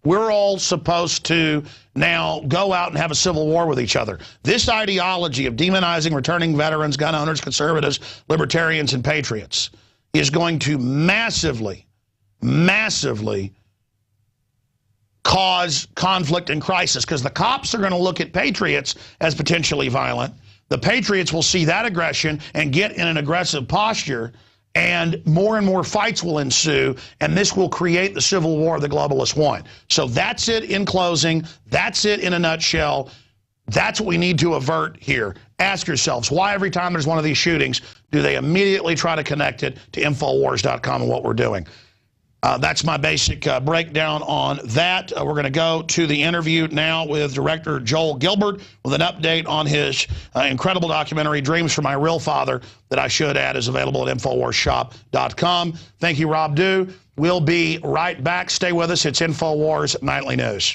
We're all supposed to now go out and have a civil war with each other. This ideology of demonizing returning veterans, gun owners, conservatives, libertarians, and patriots is going to massively, massively cause conflict and crisis, because the cops are going to look at patriots as potentially violent. The patriots will see that aggression and get in an aggressive posture, and more fights will ensue, and this will create the civil war the globalists want. So that's it in closing. That's it in a nutshell. That's what we need to avert here. Ask yourselves, why every time there's one of these shootings do they immediately try to connect it to Infowars.com and what we're doing? That's my basic breakdown on that. We're going to go to the interview now with director Joel Gilbert with an update on his incredible documentary, Dreams from My Real Father, that I should add is available at InfoWarsShop.com. Thank you, Rob Dew. We'll be right back. Stay with us. It's Infowars Nightly News.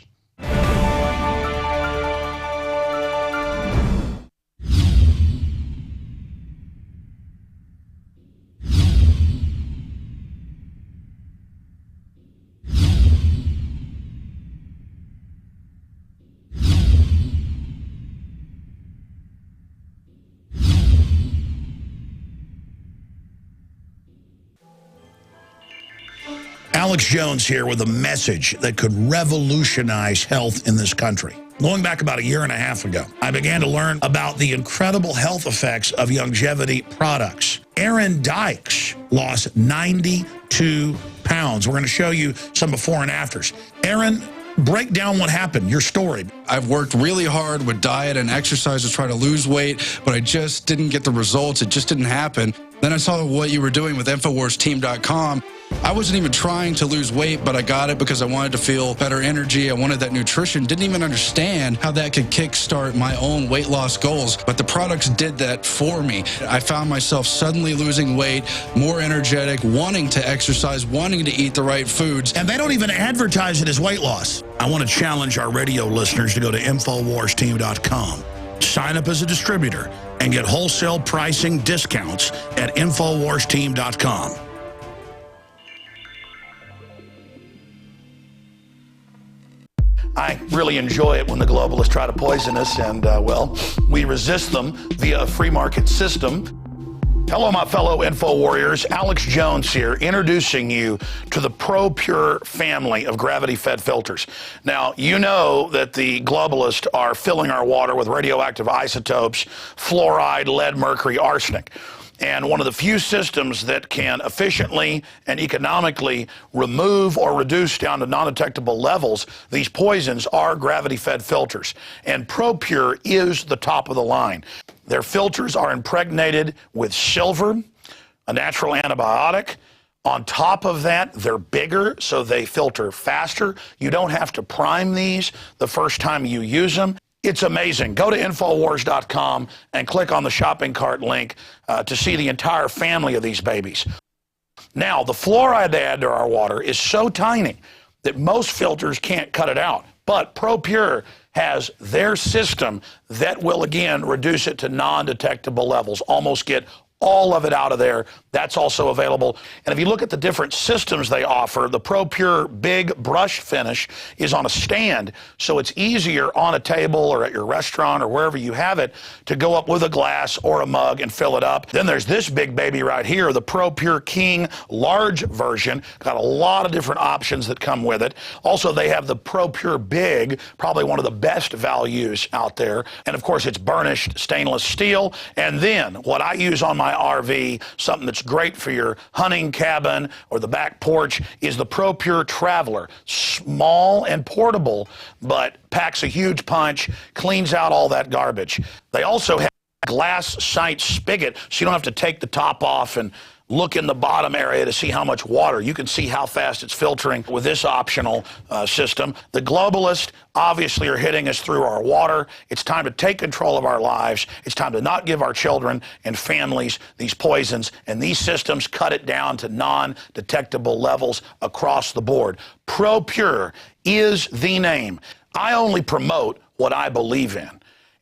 Alex Jones here with a message that could revolutionize health in this country. Going back about a year and a half ago, I began to learn about the incredible health effects of longevity products. Aaron Dykes lost 92 pounds. We're going to show you some before and afters. Aaron, break down what happened, your story.
I've worked really hard with diet and exercise to try to lose weight, but I just didn't get the results. It just didn't happen. Then I saw what you were doing with InfoWarsTeam.com. I wasn't even trying to lose weight, but I got it because I wanted to feel better energy. I wanted that nutrition. Didn't even understand how that could kickstart my own weight loss goals. But the products did that for me. I found myself suddenly losing weight, more energetic, wanting to exercise, wanting to eat the right foods.
And they don't even advertise it as weight loss. I want to challenge our radio listeners to go to InfoWarsTeam.com. Sign up as a distributor and get wholesale pricing discounts at InfoWarsTeam.com. I really enjoy it when the globalists try to poison us, and, well, we resist them via a free market system. Hello, my fellow Info Warriors. Alex Jones here, introducing you to the ProPure family of gravity-fed filters. Now, you know that the globalists are filling our water with radioactive isotopes, fluoride, lead, mercury, arsenic. And one of the few systems that can efficiently and economically remove or reduce down to non-detectable levels these poisons are gravity-fed filters. And ProPure is the top of the line. Their filters are impregnated with silver, a natural antibiotic. On top of that, they're bigger, so they filter faster. You don't have to prime these the first time you use them. It's amazing. Go to Infowars.com and click on the shopping cart link to see the entire family of these babies. Now, the fluoride they add to our water is so tiny that most filters can't cut it out. But ProPure has their system that will, again, reduce it to non-detectable levels, almost get all of it out of there. That's also available. And if you look at the different systems they offer, the ProPure Big Brush Finish is on a stand, so it's easier on a table or at your restaurant or wherever you have it to go up with a glass or a mug and fill it up. Then there's this big baby right here, the ProPure King large version. Got a lot of different options that come with it. Also, they have the ProPure Big, probably one of the best values out there. And of course, it's burnished stainless steel. And then what I use on my RV, something that's great for your hunting cabin or the back porch, is the ProPure Traveler. Small and portable, but packs a huge punch, cleans out all that garbage. They also have a glass sight spigot, so you don't have to take the top off and look in the bottom area to see how much water. You can see how fast it's filtering with this optional system. The globalists obviously are hitting us through our water. It's time to take control of our lives. It's time to not give our children and families these poisons, and these systems cut it down to non-detectable levels across the board. ProPure is the name. I only promote what I believe in.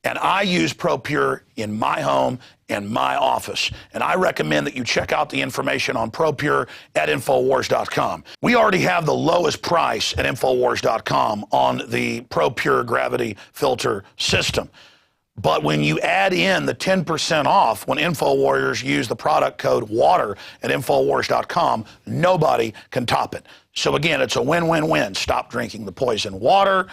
And I use ProPure in my home and my office. And I recommend that you check out the information on ProPure at Infowars.com. We already have the lowest price at Infowars.com on the ProPure Gravity Filter System. But when you add in the 10% off when InfoWarriors use the product code WATER at Infowars.com, nobody can top it. So again, it's a win-win-win. Stop drinking the poison water.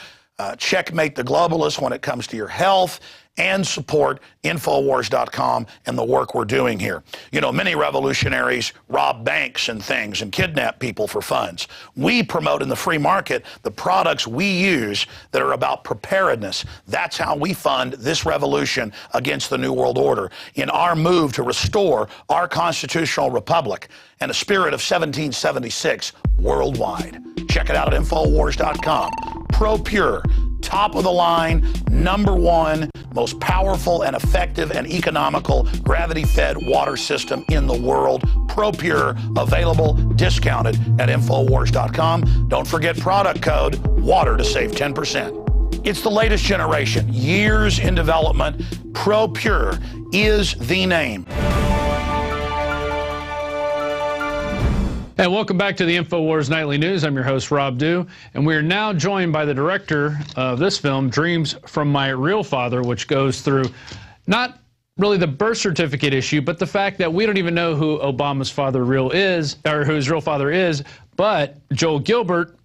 Checkmate the globalists when it comes to your health, and support Infowars.com and the work we're doing here. You know, many revolutionaries rob banks and things and kidnap people for funds. We promote in the free market the products we use that are about preparedness. That's how we fund this revolution against the New World Order in our move to restore our constitutional republic and a spirit of 1776 worldwide. Check it out at Infowars.com. ProPure, top of the line, #1, most powerful and effective and economical gravity-fed water system in the world. ProPure, available, discounted at Infowars.com. Don't forget product code WATER to save 10%. It's the latest generation, years in development. ProPure is the name.
And welcome back to the Infowars Nightly News. I'm your host, Rob Dew, and we are now joined by the director of this film, Dreams from My Real Father, which goes through not really the birth certificate issue, but the fact that we don't even know who Obama's father is, or who his real father is, but Joel Gilbert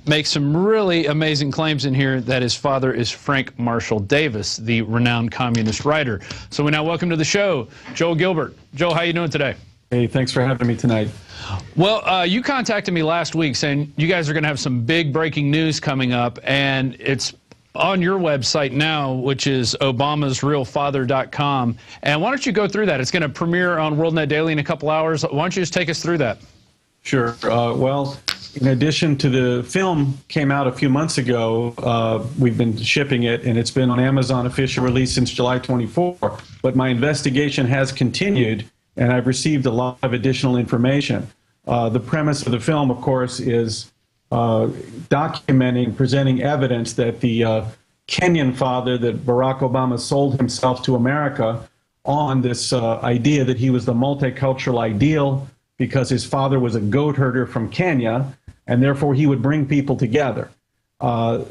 makes some really amazing claims in here that his father is Frank Marshall Davis, the renowned communist writer. So we now welcome to the show, Joel Gilbert. Joel, how you doing today?
Hey, thanks for having me tonight.
Well, you contacted me last week saying you guys are going to have some big breaking news coming up, and it's on your website now, which is obamasrealfather.com. And why don't you go through that? It's going to premiere on WorldNet Daily in a couple hours. Why don't you just take us through that?
Sure. Well, in addition to the film came out a few months ago, we've been shipping it, and it's been on Amazon official release since July 24. But my investigation has continued, and I've received a lot of additional information. The premise of the film, of course, is documenting, presenting evidence that the Kenyan father that Barack Obama sold himself to America on this idea that he was the multicultural ideal because his father was a goat herder from Kenya, and therefore he would bring people together.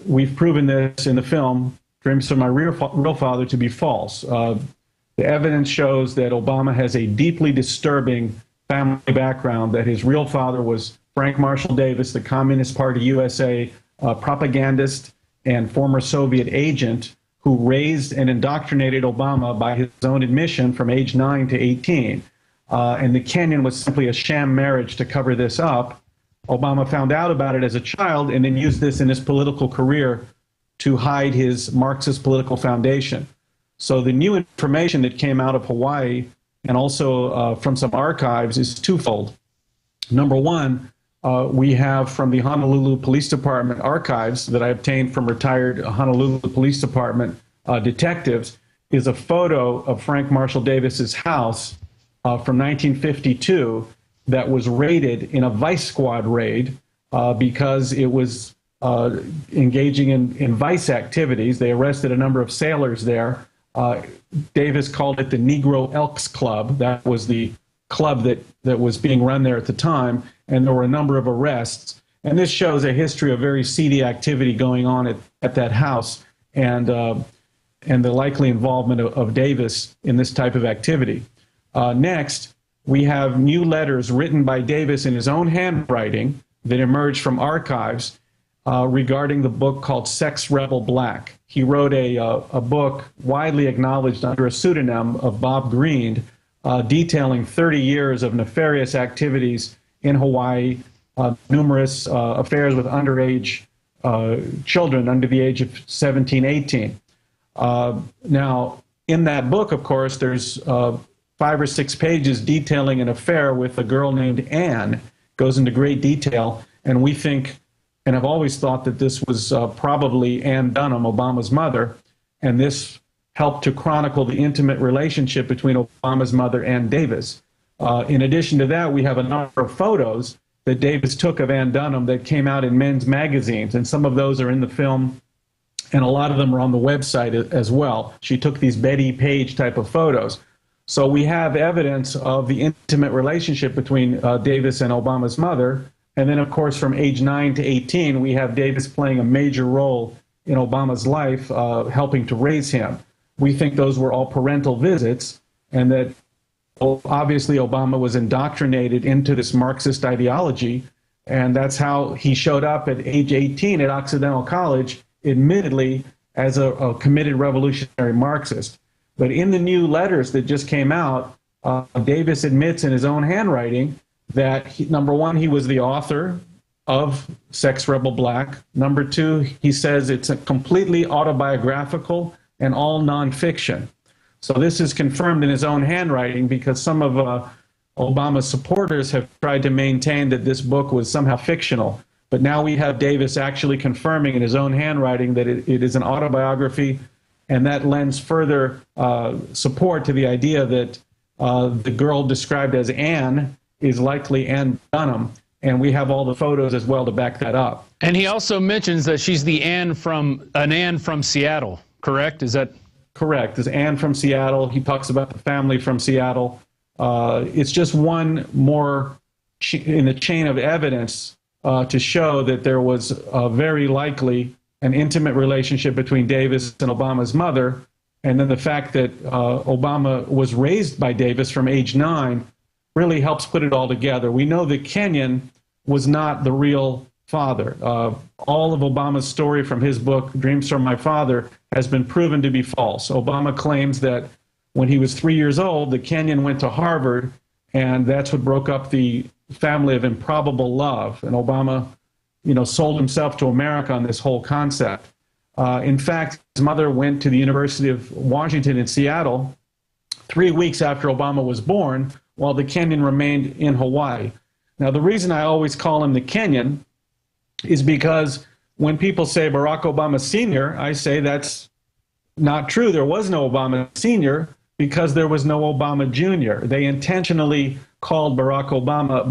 We've proven this in the film, Dreams from My Real Father, to be false. The evidence shows that Obama has a deeply disturbing family background, that his real father was Frank Marshall Davis, the Communist Party USA propagandist and former Soviet agent who raised and indoctrinated Obama by his own admission from age 9 to 18. and the Kenyan was simply a sham marriage to cover this up. Obama found out about it as a child and then used this in his political career to hide his Marxist political foundation. So the new information that came out of Hawaii and also from some archives is twofold. Number one, we have from the Honolulu Police Department archives that I obtained from retired Honolulu Police Department detectives is a photo of Frank Marshall Davis's house from 1952 that was raided in a vice squad raid because it was engaging in vice activities. They arrested a number of sailors there. Davis called it the Negro Elks Club. That was the club that was being run there at the time, and there were a number of arrests. And this shows a history of very seedy activity going on at that house, and the likely involvement of Davis in this type of activity. Next, we have new letters written by Davis in his own handwriting that emerged from archives regarding the book called Sex Rebel Black. He wrote a book widely acknowledged under a pseudonym of Bob Green, detailing 30 years of nefarious activities in Hawaii, numerous affairs with underage children under the age of 17, 18. Now, in that book, of course, there's 5 or 6 pages detailing an affair with a girl named Anne. Goes into great detail, and we think, and I've always thought that this was probably Ann Dunham, Obama's mother, and this helped to chronicle the intimate relationship between Obama's mother and Davis. In addition to that, we have a number of photos that Davis took of Ann Dunham that came out in men's magazines, and some of those are in the film, and a lot of them are on the website as well. She took these Betty Page type of photos. So we have evidence of the intimate relationship between Davis and Obama's mother. And then, of course, from age 9 to 18, we have Davis playing a major role in Obama's life, helping to raise him. We think those were all parental visits, and that obviously Obama was indoctrinated into this Marxist ideology, and that's how he showed up at age 18 at Occidental College, admittedly as a committed revolutionary Marxist. But in the new letters that just came out, Davis admits in his own handwriting that, number one, he was the author of Sex Rebel Black. Number two, he says it's a completely autobiographical and all nonfiction. So this is confirmed in his own handwriting, because some of Obama's supporters have tried to maintain that this book was somehow fictional. But now we have Davis actually confirming in his own handwriting that it is an autobiography, and that lends further support to the idea that the girl described as Anne is likely Ann Dunham, and we have all the photos as well to back that up.
And he also mentions that she's the Anne from Seattle, correct? Is that
correct? Is Anne from Seattle? He talks about the family from Seattle. It's just one more in the chain of evidence to show that there was very likely an intimate relationship between Davis and Obama's mother, and then the fact that Obama was raised by Davis from age 9 really helps put it all together. We know that Kenyon was not the real father. All of Obama's story from his book, Dreams from My Father, has been proven to be false. Obama claims that when he was 3 years old, that Kenyon went to Harvard, and that's what broke up the family of improbable love. And Obama, sold himself to America on this whole concept. In fact, his mother went to the University of Washington in Seattle 3 weeks after Obama was born, while the Kenyon remained in Hawaii. Now, the reason I always call him the Kenyon is because when people say Barack Obama Sr., I say that's not true. There was no Obama Sr. because there was no Obama Jr. They intentionally called Barack Obama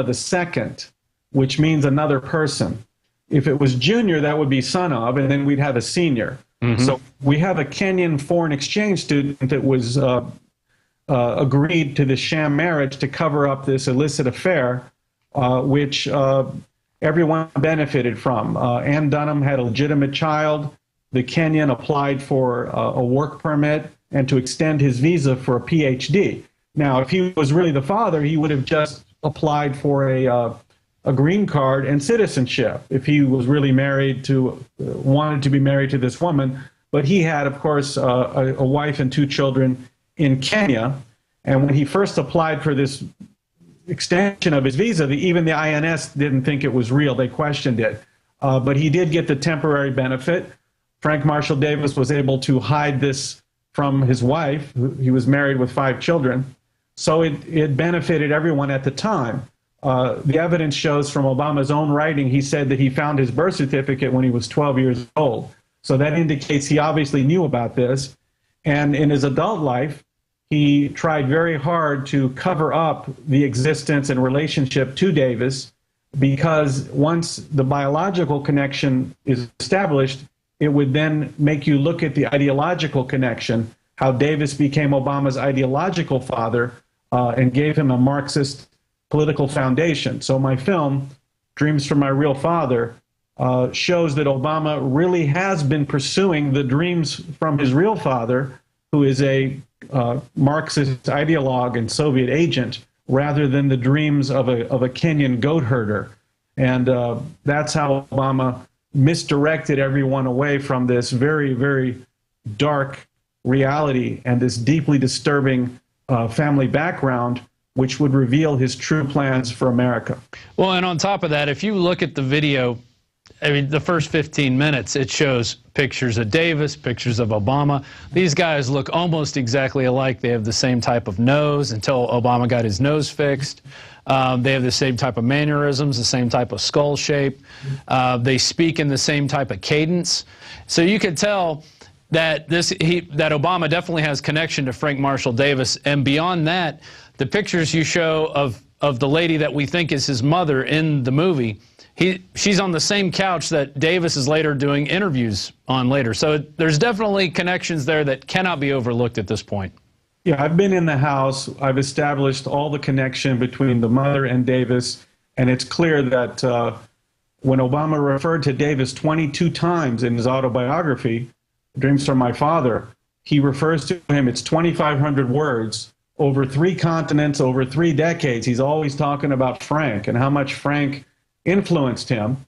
II, which means another person. If it was Junior, that would be son of, and then we'd have a senior. Mm-hmm. So we have a Kenyan foreign exchange student that was agreed to this sham marriage to cover up this illicit affair, which everyone benefited from. Ann Dunham had a legitimate child. The Kenyan applied for a work permit and to extend his visa for a PhD. Now, if he was really the father, he would have just applied for a green card and citizenship if he was really wanted to be married to this woman. But he had, of course, a wife and 2 children in Kenya. And when he first applied for this extension of his visa, even the INS didn't think it was real. They questioned it. But he did get the temporary benefit. Frank Marshall Davis was able to hide this from his wife. He was married with 5 children. So it benefited everyone at the time. The evidence shows from Obama's own writing, he said that he found his birth certificate when he was 12 years old. So that indicates he obviously knew about this. And in his adult life, he tried very hard to cover up the existence and relationship to Davis, because once the biological connection is established, it would then make you look at the ideological connection, how Davis became Obama's ideological father and gave him a Marxist political foundation. So my film, Dreams from My Real Father, shows that Obama really has been pursuing the dreams from his real father, who is a Marxist ideologue and Soviet agent, rather than the dreams of a Kenyan goat herder. And that's how Obama misdirected everyone away from this very, very dark reality and this deeply disturbing family background, which would reveal his true plans for America.
Well, and on top of that, if you look at the video, I mean, the first 15 minutes, it shows pictures of Davis, pictures of Obama. These guys look almost exactly alike. They have the same type of nose until Obama got his nose fixed. They have the same type of mannerisms, the same type of skull shape. They speak in the same type of cadence. So you could tell that that Obama definitely has connection to Frank Marshall Davis. And beyond that, the pictures you show of the lady that we think is his mother in the movie, she's on the same couch that Davis is later doing interviews on later. So there's definitely connections there that cannot be overlooked at this point.
Yeah, I've been in the house. I've established all the connection between the mother and Davis, and it's clear that when Obama referred to Davis 22 times in his autobiography, Dreams from My Father, he refers to him, it's 2,500 words, over 3 continents, over 3 decades. He's always talking about Frank and how much Frank influenced him.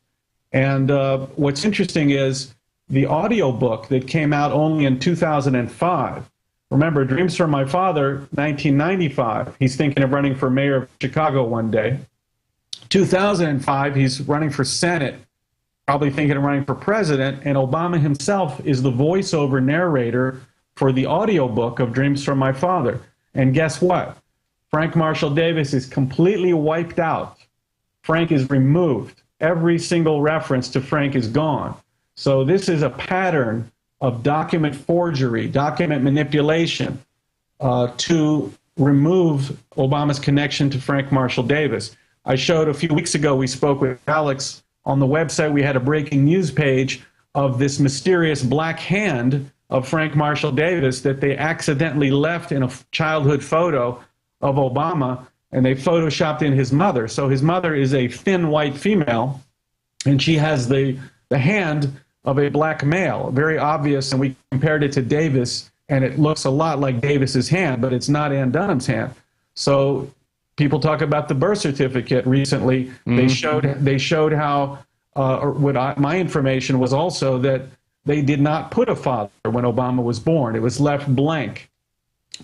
And what's interesting is the audio book that came out only in 2005. Remember, Dreams from My Father, 1995. He's thinking of running for mayor of Chicago one day. 2005, he's running for Senate, probably thinking of running for president, and Obama himself is the voiceover narrator for the audio book of Dreams from My Father. And guess what? Frank Marshall Davis is completely wiped out. Frank is removed. Every single reference to Frank is gone. So this is a pattern of document forgery, document manipulation to remove Obama's connection to Frank Marshall Davis. I showed a few weeks ago, we spoke with Alex on the website, we had a breaking news page of this mysterious black hand of Frank Marshall Davis that they accidentally left in a childhood photo of Obama, and they photoshopped in his mother. So his mother is a thin white female, and she has the hand of a black male, very obvious, and we compared it to Davis, and it looks a lot like Davis's hand, but it's not Ann Dunham's hand. So people talk about the birth certificate recently. Mm-hmm. They showed how my information was also that they did not put a father when Obama was born. It was left blank,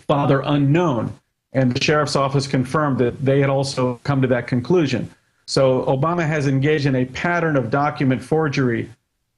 father unknown. And the sheriff's office confirmed that they had also come to that conclusion. So Obama has engaged in a pattern of document forgery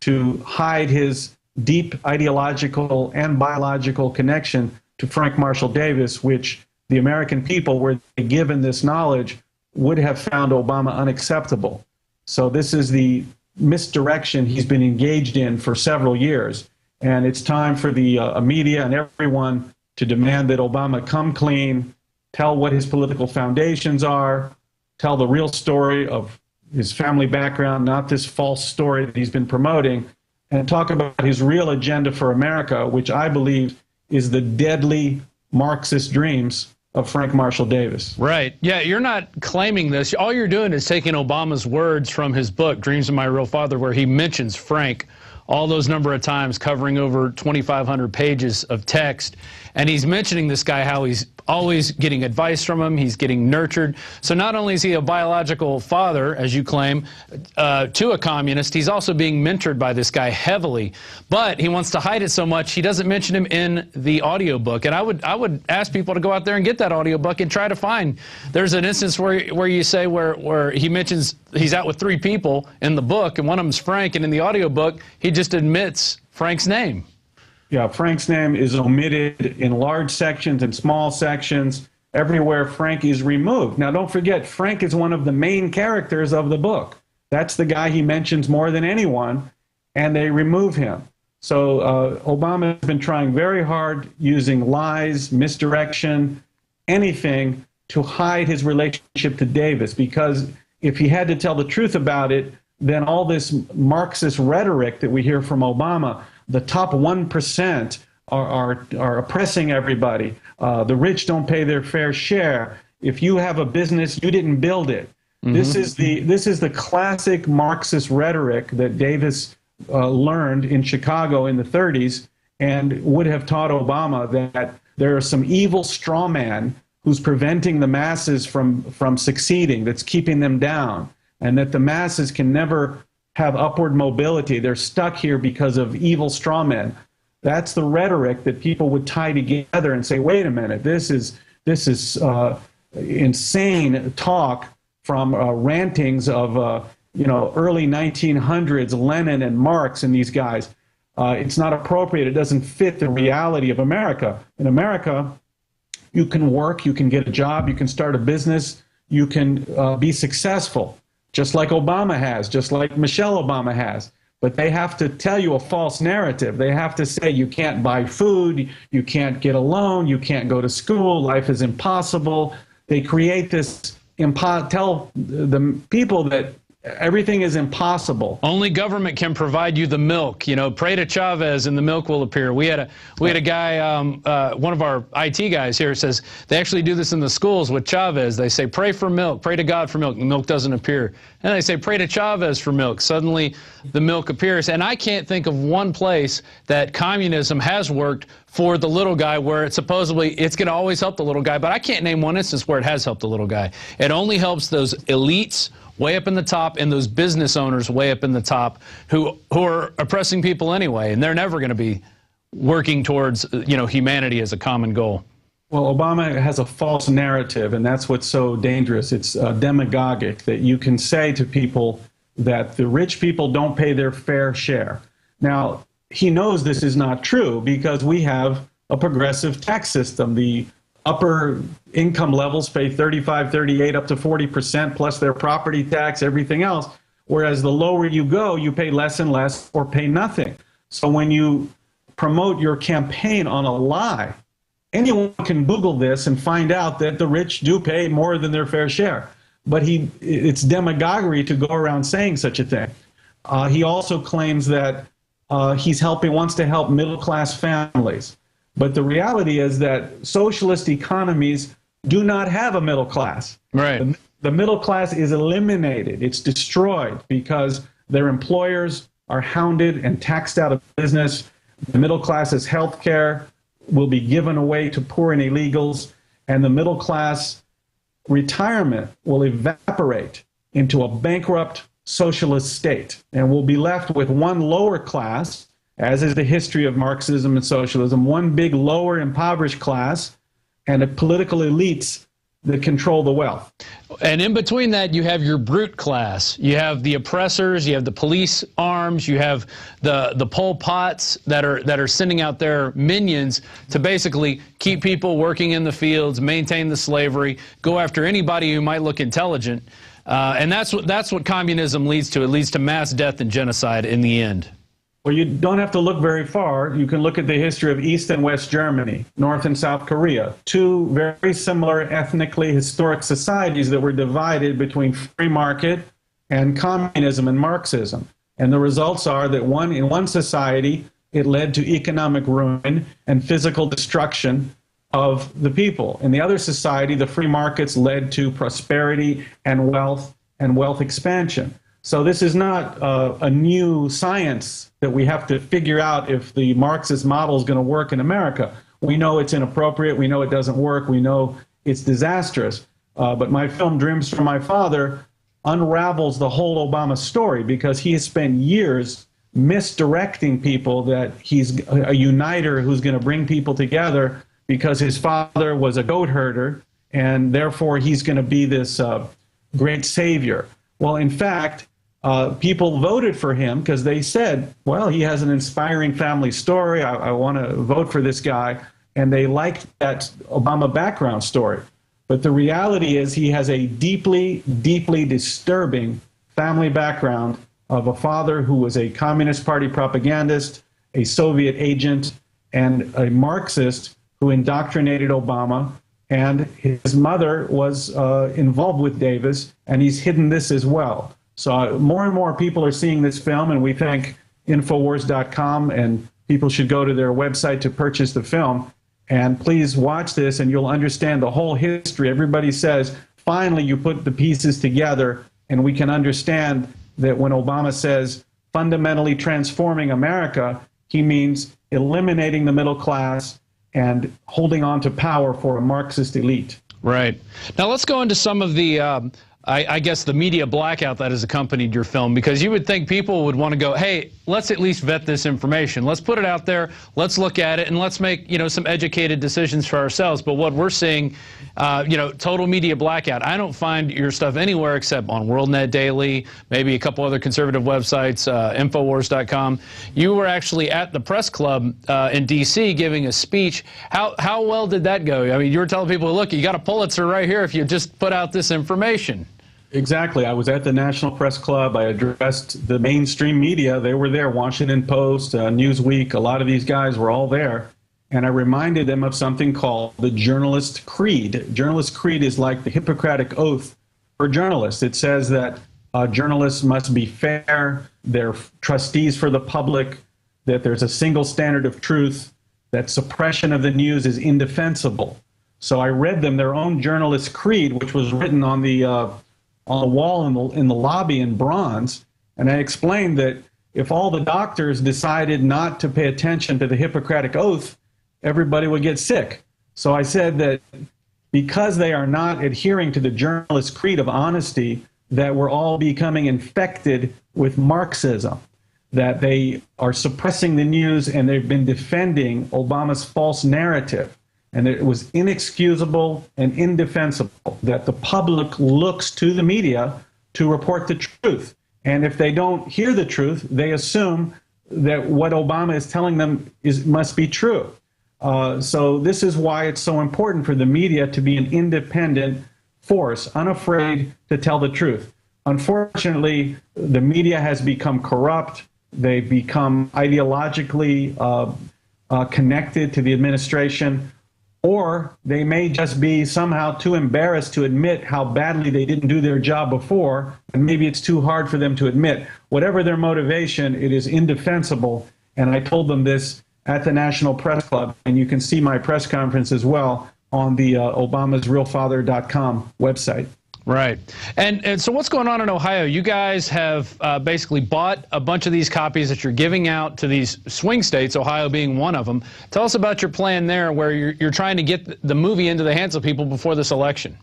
to hide his deep ideological and biological connection to Frank Marshall Davis, which the American people, were they given this knowledge, would have found Obama unacceptable. So this is the misdirection he's been engaged in for several years. And it's time for the media and everyone to demand that Obama come clean, tell what his political foundations are, tell the real story of his family background, not this false story that he's been promoting, and talk about his real agenda for America, which I believe is the deadly Marxist dreams of Frank Marshall Davis.
Right. Yeah, you're not claiming this. All you're doing is taking Obama's words from his book, Dreams of My Real Father, where he mentions Frank all those number of times, covering over 2,500 pages of text. And he's mentioning this guy, how he's always getting advice from him, he's getting nurtured. So not only is he a biological father, as you claim, to a communist, he's also being mentored by this guy heavily. But he wants to hide it so much, he doesn't mention him in the audiobook. And I would ask people to go out there and get that audiobook and try to find. There's an instance where you say where he mentions he's out with 3 people in the book, and one of them's Frank, and in the audiobook, he just admits Frank's name.
Yeah, Frank's name is omitted in large sections and small sections. Everywhere Frank is removed. Now, don't forget, Frank is one of the main characters of the book. That's the guy he mentions more than anyone, and they remove him. So Obama has been trying very hard using lies, misdirection, anything to hide his relationship to Davis, because if he had to tell the truth about it, then all this Marxist rhetoric that we hear from Obama, the top 1% are oppressing everybody. The rich don't pay their fair share. If you have a business, you didn't build it. Mm-hmm. This is the classic Marxist rhetoric that Davis learned in Chicago in the 30s, and would have taught Obama that there are some evil straw man who's preventing the masses from succeeding, that's keeping them down, and that the masses can never have upward mobility. They're stuck here because of evil straw men. That's the rhetoric that people would tie together and say, wait a minute, this is insane talk from rantings of early 1900s, Lenin and Marx and these guys. It's not appropriate. It doesn't fit the reality of America. In America, you can work, you can get a job, you can start a business, you can be successful, just like Obama has, just like Michelle Obama has. But they have to tell you a false narrative. They have to say you can't buy food, you can't get a loan, you can't go to school, life is impossible. They create this, tell the people that everything is impossible.
Only government can provide you the milk. Pray to Chavez and the milk will appear. We had a guy, one of our IT guys here says they actually do this in the schools with Chavez. They say pray for milk, pray to God for milk. The milk doesn't appear. And they say pray to Chavez for milk. Suddenly the milk appears. And I can't think of one place that communism has worked for the little guy where it's supposedly it's going to always help the little guy. But I can't name one instance where it has helped the little guy. It only helps those elites way up in the top, and those business owners way up in the top who are oppressing people anyway, and they're never going to be working towards humanity as a common goal.
Well, Obama has a false narrative, and that's what's so dangerous. It's demagogic, that you can say to people that the rich people don't pay their fair share. Now, he knows this is not true because we have a progressive tax system. The upper income levels pay 35, 38, up to 40%, plus their property tax, everything else. Whereas the lower you go, you pay less and less or pay nothing. So when you promote your campaign on a lie, anyone can Google this and find out that the rich do pay more than their fair share. But it's demagoguery to go around saying such a thing. He also claims that wants to help middle-class families. But the reality is that socialist economies do not have a middle class.
Right.
The middle class is eliminated. It's destroyed because their employers are hounded and taxed out of business. The middle class's health care will be given away to poor and illegals, and the middle class retirement will evaporate into a bankrupt socialist state. And we'll be left with one lower class, as is the history of Marxism and socialism, one big lower impoverished class and political elites that control the wealth.
And in between that, you have your brute class. You have the oppressors, you have the police arms, you have the Pol Pots that are sending out their minions to basically keep people working in the fields, maintain the slavery, go after anybody who might look intelligent. And that's what communism leads to. It leads to mass death and genocide in the end.
Well, you don't have to look very far. You can look at the history of East and West Germany, North and South Korea, two very similar ethnically historic societies that were divided between free market and communism and Marxism. And the results are that in one society, it led to economic ruin and physical destruction of the people. In the other society, the free markets led to prosperity and wealth expansion. So this is not a new science that we have to figure out if the Marxist model is going to work in America. We know it's inappropriate. We know it doesn't work. We know it's disastrous. But my film, Dreams from My Father, unravels the whole Obama story because he has spent years misdirecting people that he's a uniter who's going to bring people together because his father was a goat herder, and therefore he's going to be this great savior. Well, in fact, people voted for him because they said, well, he has an inspiring family story. I want to vote for this guy. And they liked that Obama background story. But the reality is he has a deeply, deeply disturbing family background of a father who was a Communist Party propagandist, a Soviet agent, and a Marxist who indoctrinated Obama. And his mother was involved with Davis, and he's hidden this as well. So more and more people are seeing this film, and we thank Infowars.com, and people should go to their website to purchase the film. And please watch this, and you'll understand the whole history. Everybody says, finally, you put the pieces together, and we can understand that when Obama says fundamentally transforming America, he means eliminating the middle class and holding on to power for a Marxist elite.
Right. Now let's go into some of the, I guess, the media blackout that has accompanied your film, because you would think people would want to go, hey, let's at least vet this information. Let's put it out there. Let's look at it, and let's make, some educated decisions for ourselves. But what we're seeing, total media blackout. I don't find your stuff anywhere except on WorldNet Daily, maybe a couple other conservative websites, Infowars.com. You were actually at the press club in D.C. giving a speech. How well did that go? I mean, you were telling people, look, you got a Pulitzer right here if you just put out this information.
Exactly. I was at the National Press Club. I addressed the mainstream media. They were there, Washington Post, Newsweek. A lot of these guys were all there. And I reminded them of something called the journalist creed. Journalist creed is like the Hippocratic Oath for journalists. It says that journalists must be fair, they're trustees for the public, that there's a single standard of truth, that suppression of the news is indefensible. So I read them their own journalist creed, which was written on the wall in the lobby in bronze, and I explained that if all the doctors decided not to pay attention to the Hippocratic Oath, everybody would get sick. So I said that because they are not adhering to the journalist creed of honesty, that we're all becoming infected with Marxism, that they are suppressing the news and they've been defending Obama's false narrative. And it was inexcusable and indefensible that the public looks to the media to report the truth. And if they don't hear the truth, they assume that what Obama is telling them must be true. So this is why it's so important for the media to be an independent force, unafraid to tell the truth. Unfortunately, the media has become corrupt. They've become ideologically connected to the administration. Or they may just be somehow too embarrassed to admit how badly they didn't do their job before, and maybe it's too hard for them to admit. Whatever their motivation, it is indefensible, and I told them this at the National Press Club, and you can see my press conference as well on the obamasrealfather.com website.
Right. And so what's going on in Ohio? You guys have basically bought a bunch of these copies that you're giving out to these swing states, Ohio being one of them. Tell us about your plan there where you're trying to get the movie into the hands of people before this election.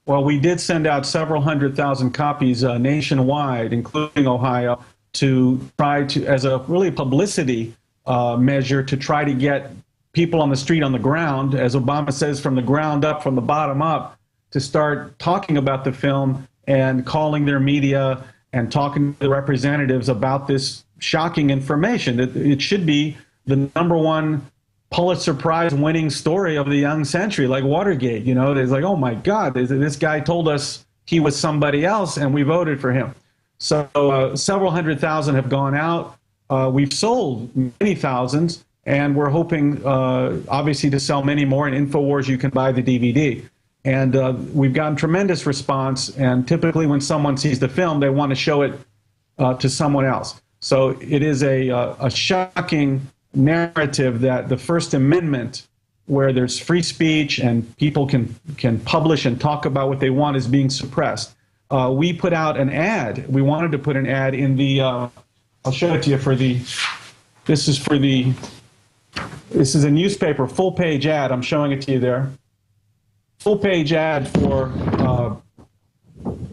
Well, we did send out several 100,000 copies nationwide, including Ohio, to try to, as a really publicity measure, to try to get people on the street, on the ground, as Obama says, from the ground up, from the bottom up, to start talking about the film and calling their media and talking to the representatives about this shocking information. It should be the #1 Pulitzer Prize winning story of the young century, like Watergate. It's like, oh my God, this guy told us he was somebody else and we voted for him. So several 100,000 have gone out. We've sold many thousands, and we're hoping, obviously, to sell many more. In Infowars, you can buy the DVD. And we've gotten tremendous response, and typically when someone sees the film, they want to show it to someone else. So it is a shocking narrative that the First Amendment, where there's free speech and people can publish and talk about what they want, is being suppressed. we put out an ad. We wanted to put an ad in the, I'll show it to you for the, this is a newspaper full-page ad. I'm showing it to you there. Full-page ad for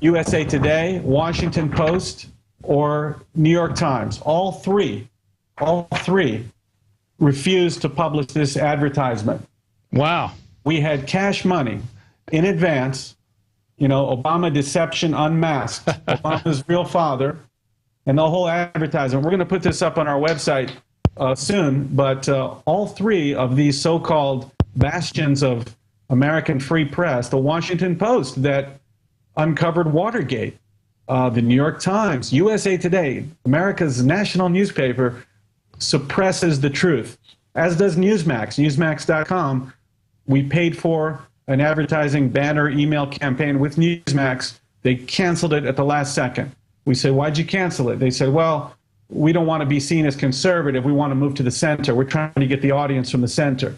USA Today, Washington Post, or New York Times. All three refused to publish this advertisement.
Wow.
We had cash money in advance, you know, Obama deception unmasked, Obama's real father, and the whole advertisement. We're going to put this up on our website soon, but all three of these so-called bastions of American free press, the Washington Post that uncovered Watergate, the New York Times, USA Today, America's national newspaper, suppresses the truth, as does Newsmax, Newsmax.com. We paid for an advertising banner email campaign with Newsmax. They canceled it at the last second. We said, why'd you cancel it? They said, well, we don't want to be seen as conservative. We want to move to the center. We're trying to get the audience from the center.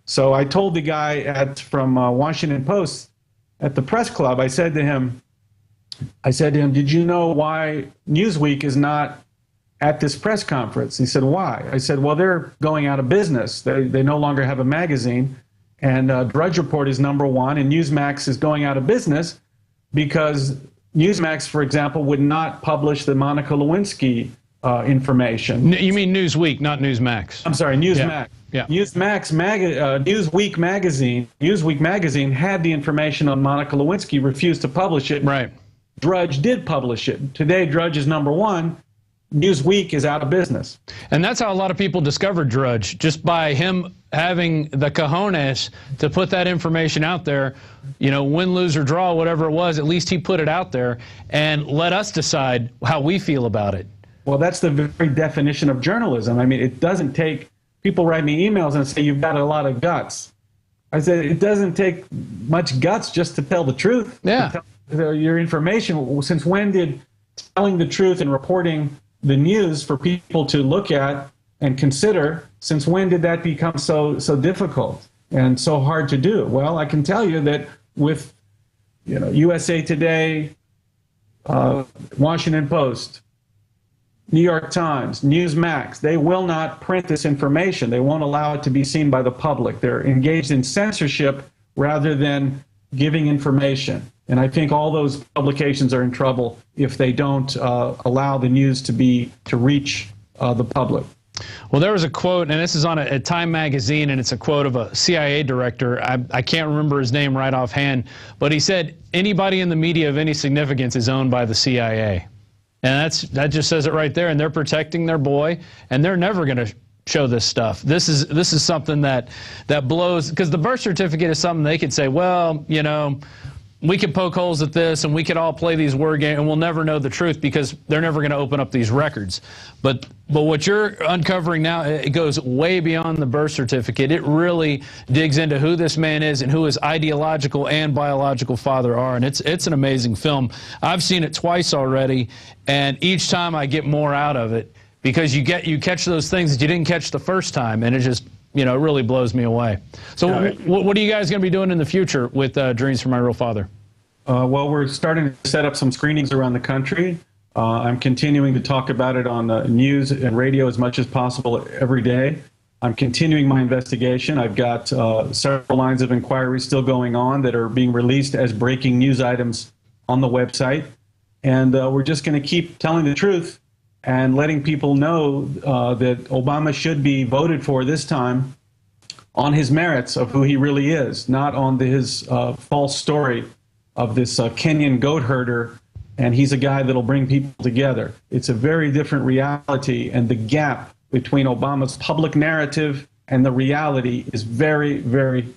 So I told the guy from Washington Post at the press club, I said to him, did you know why Newsweek is not at this press conference? He said, why? I said, well, they're going out of business. They no longer have a magazine, and Drudge Report is #1, and Newsmax is going out of business because Newsmax, for example, would not publish the Monica Lewinsky information.
You mean Newsweek, not Newsmax.
I'm sorry, Newsmax.
Yeah.
Newsweek magazine had the information on Monica Lewinsky, refused to publish it.
Right.
Drudge did publish it. Today, Drudge is #1. Newsweek is out of business.
And that's how a lot of people discovered Drudge, just by him having the cojones to put that information out there. You know, win, lose, or draw, whatever it was, at least he put it out there and let us decide how we feel about it.
Well, that's the very definition of journalism. I mean, it doesn't take, people write me emails and say, you've got a lot of guts. I said, it doesn't take much guts just to tell the truth.
Yeah.
To tell your information. Since when did telling the truth and reporting the news for people to look at and consider, since when did that become so difficult and so hard to do? Well, I can tell you that with, you know, USA Today, Washington Post, New York Times, Newsmax, they will not print this information. They won't allow it to be seen by the public. They're engaged in censorship rather than giving information. And I think all those publications are in trouble if they don't allow the news to reach the public.
Well, there was a quote, and this is on a Time magazine, and it's a quote of a CIA director. I can't remember his name right offhand, but he said, anybody in the media of any significance is owned by the CIA. And that just says it right there, and they're protecting their boy, and they're never going to show this stuff. This is something that blows, because the birth certificate is something they could say, well, you know, we could poke holes at this and we could all play these word games and we'll never know the truth because they're never going to open up these records. But what you're uncovering now, it goes way beyond the birth certificate. It really digs into who this man is and who his ideological and biological father are. And it's an amazing film. I've seen it twice already, and each time I get more out of it because you catch those things that you didn't catch the first time, and it just, you know, it really blows me away. So what are you guys going to be doing in the future with Dreams from My Real Father?
Well, we're starting to set up some screenings around the country. I'm continuing to talk about it on news and radio as much as possible every day. I'm continuing my investigation. I've got several lines of inquiry still going on that are being released as breaking news items on the website. And we're just going to keep telling the truth and letting people know that Obama should be voted for this time on his merits of who he really is, not on his false story of this Kenyan goat herder, and he's a guy that'll bring people together. It's a very different reality, and the gap between Obama's public narrative and the reality is very, very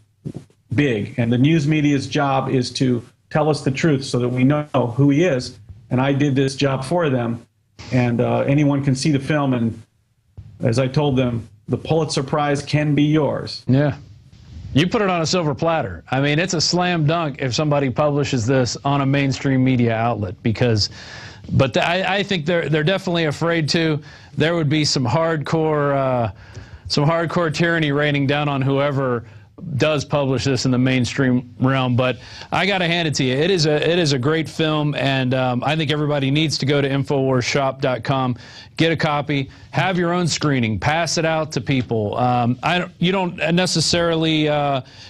big. And the news media's job is to tell us the truth so that we know who he is. And I did this job for them. And anyone can see the film, and as I told them, the Pulitzer Prize can be yours.
Yeah. You put it on a silver platter. I mean, it's a slam dunk if somebody publishes this on a mainstream media outlet, but I think they're definitely afraid to. There would be some hardcore tyranny raining down on whoever does publish this in the mainstream realm. But I got to hand it to you. It is a great film, and I think everybody needs to go to InfoWarsShop.com, get a copy, have your own screening, pass it out to people. You don't necessarily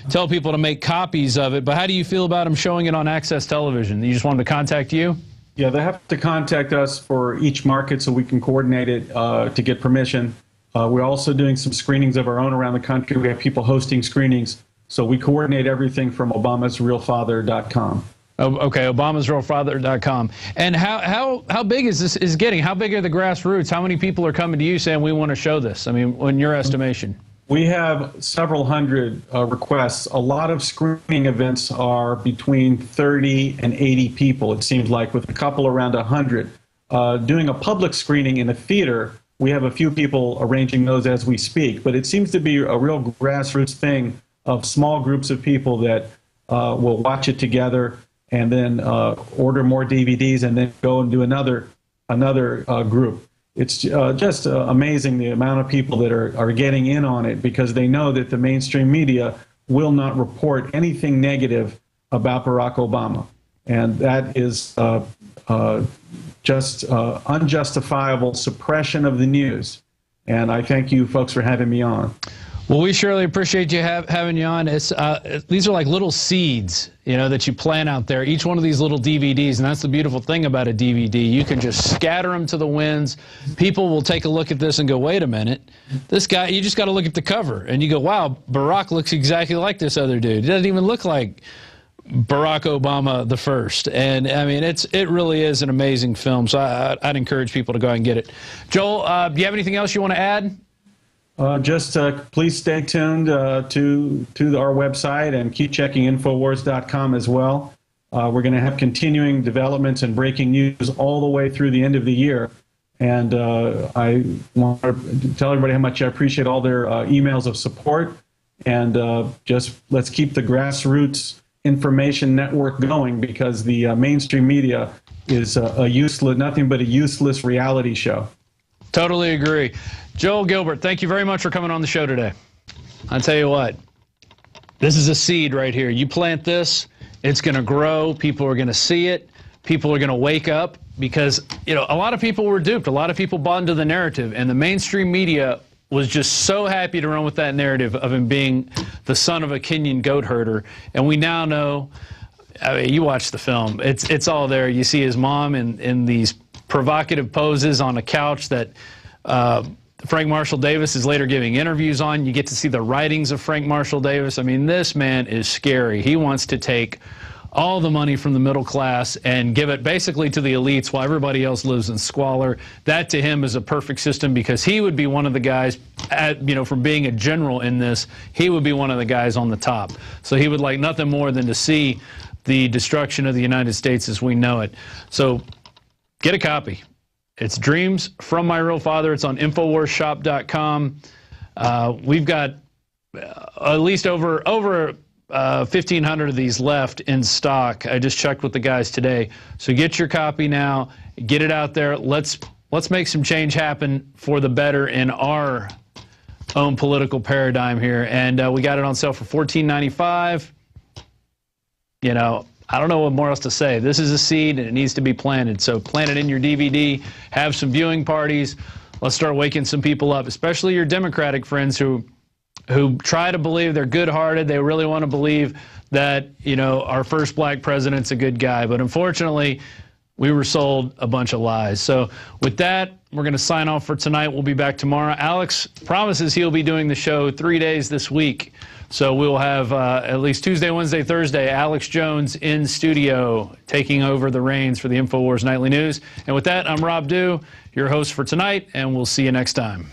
tell people to make copies of it, but how do you feel about them showing it on Access Television? You just want them to contact you?
Yeah, they have to contact us for each market so we can coordinate it to get permission. We're also doing some screenings of our own around the country. We have people hosting screenings, so we coordinate everything from ObamasRealFather.com.
Oh, okay, ObamasRealFather.com. And how big is this is getting? How big are the grassroots? How many people are coming to you saying we want to show this? I mean, in your estimation.
We have several hundred requests. A lot of screening events are between 30 and 80 people, it seems like, with a couple around 100. Doing a public screening in a theater, we have a few people arranging those as we speak, but it seems to be a real grassroots thing of small groups of people that will watch it together and then order more DVDs and then go and do another group. It's just amazing the amount of people that are getting in on it because they know that the mainstream media will not report anything negative about Barack Obama. And that is just unjustifiable suppression of the news. And I thank you folks for having me on.
Well, we surely appreciate you having you on. These are like little seeds, that you plant out there. Each one of these little DVDs, and that's the beautiful thing about a DVD. You can just scatter them to the winds. People will take a look at this and go, wait a minute. This guy, you just got to look at the cover. And you go, wow, Barack looks exactly like this other dude. He doesn't even look like Barack Obama the first. And, I mean, it really is an amazing film. So I'd encourage people to go out and get it. Joel, do you have anything else you want to add?
Please stay tuned to our website and keep checking Infowars.com as well. We're going to have continuing developments and breaking news all the way through the end of the year. And I want to tell everybody how much I appreciate all their emails of support. And just let's keep the grassroots information network going because the mainstream media is nothing but a useless reality show.
Totally agree. Joel Gilbert, thank you very much for coming on the show today. I'll tell you what, this is a seed right here. You plant this, it's going to grow. People are going to see it. People are going to wake up because, a lot of people were duped. A lot of people bought into the narrative, and the mainstream media was just so happy to run with that narrative of him being the son of a Kenyan goat herder. And we now know, I mean, you watch the film, it's all there. You see his mom in these provocative poses on a couch that Frank Marshall Davis is later giving interviews on. You get to see the writings of Frank Marshall Davis. I mean, this man is scary. He wants to take all the money from the middle class and give it basically to the elites while everybody else lives in squalor. That to him is a perfect system because he would be one of the guys, from being a general in this, he would be one of the guys on the top. So he would like nothing more than to see the destruction of the United States as we know it. So get a copy. It's Dreams from My Real Father. It's on InfoWarsShop.com. We've got at least over 1,500 of these left in stock. I just checked with the guys today. So get your copy now. Get it out there. Let's make some change happen for the better in our own political paradigm here. And we got it on sale for $14.95. I don't know what more else to say. This is a seed, and it needs to be planted. So plant it in your DVD. Have some viewing parties. Let's start waking some people up, especially your Democratic friends who try to believe they're good-hearted. They really want to believe that, our first black president's a good guy. But unfortunately, we were sold a bunch of lies. So with that, we're going to sign off for tonight. We'll be back tomorrow. Alex promises he'll be doing the show 3 days this week. So we'll have at least Tuesday, Wednesday, Thursday, Alex Jones in studio taking over the reins for the InfoWars Nightly News. And with that, I'm Rob Dew, your host for tonight, and we'll see you next time.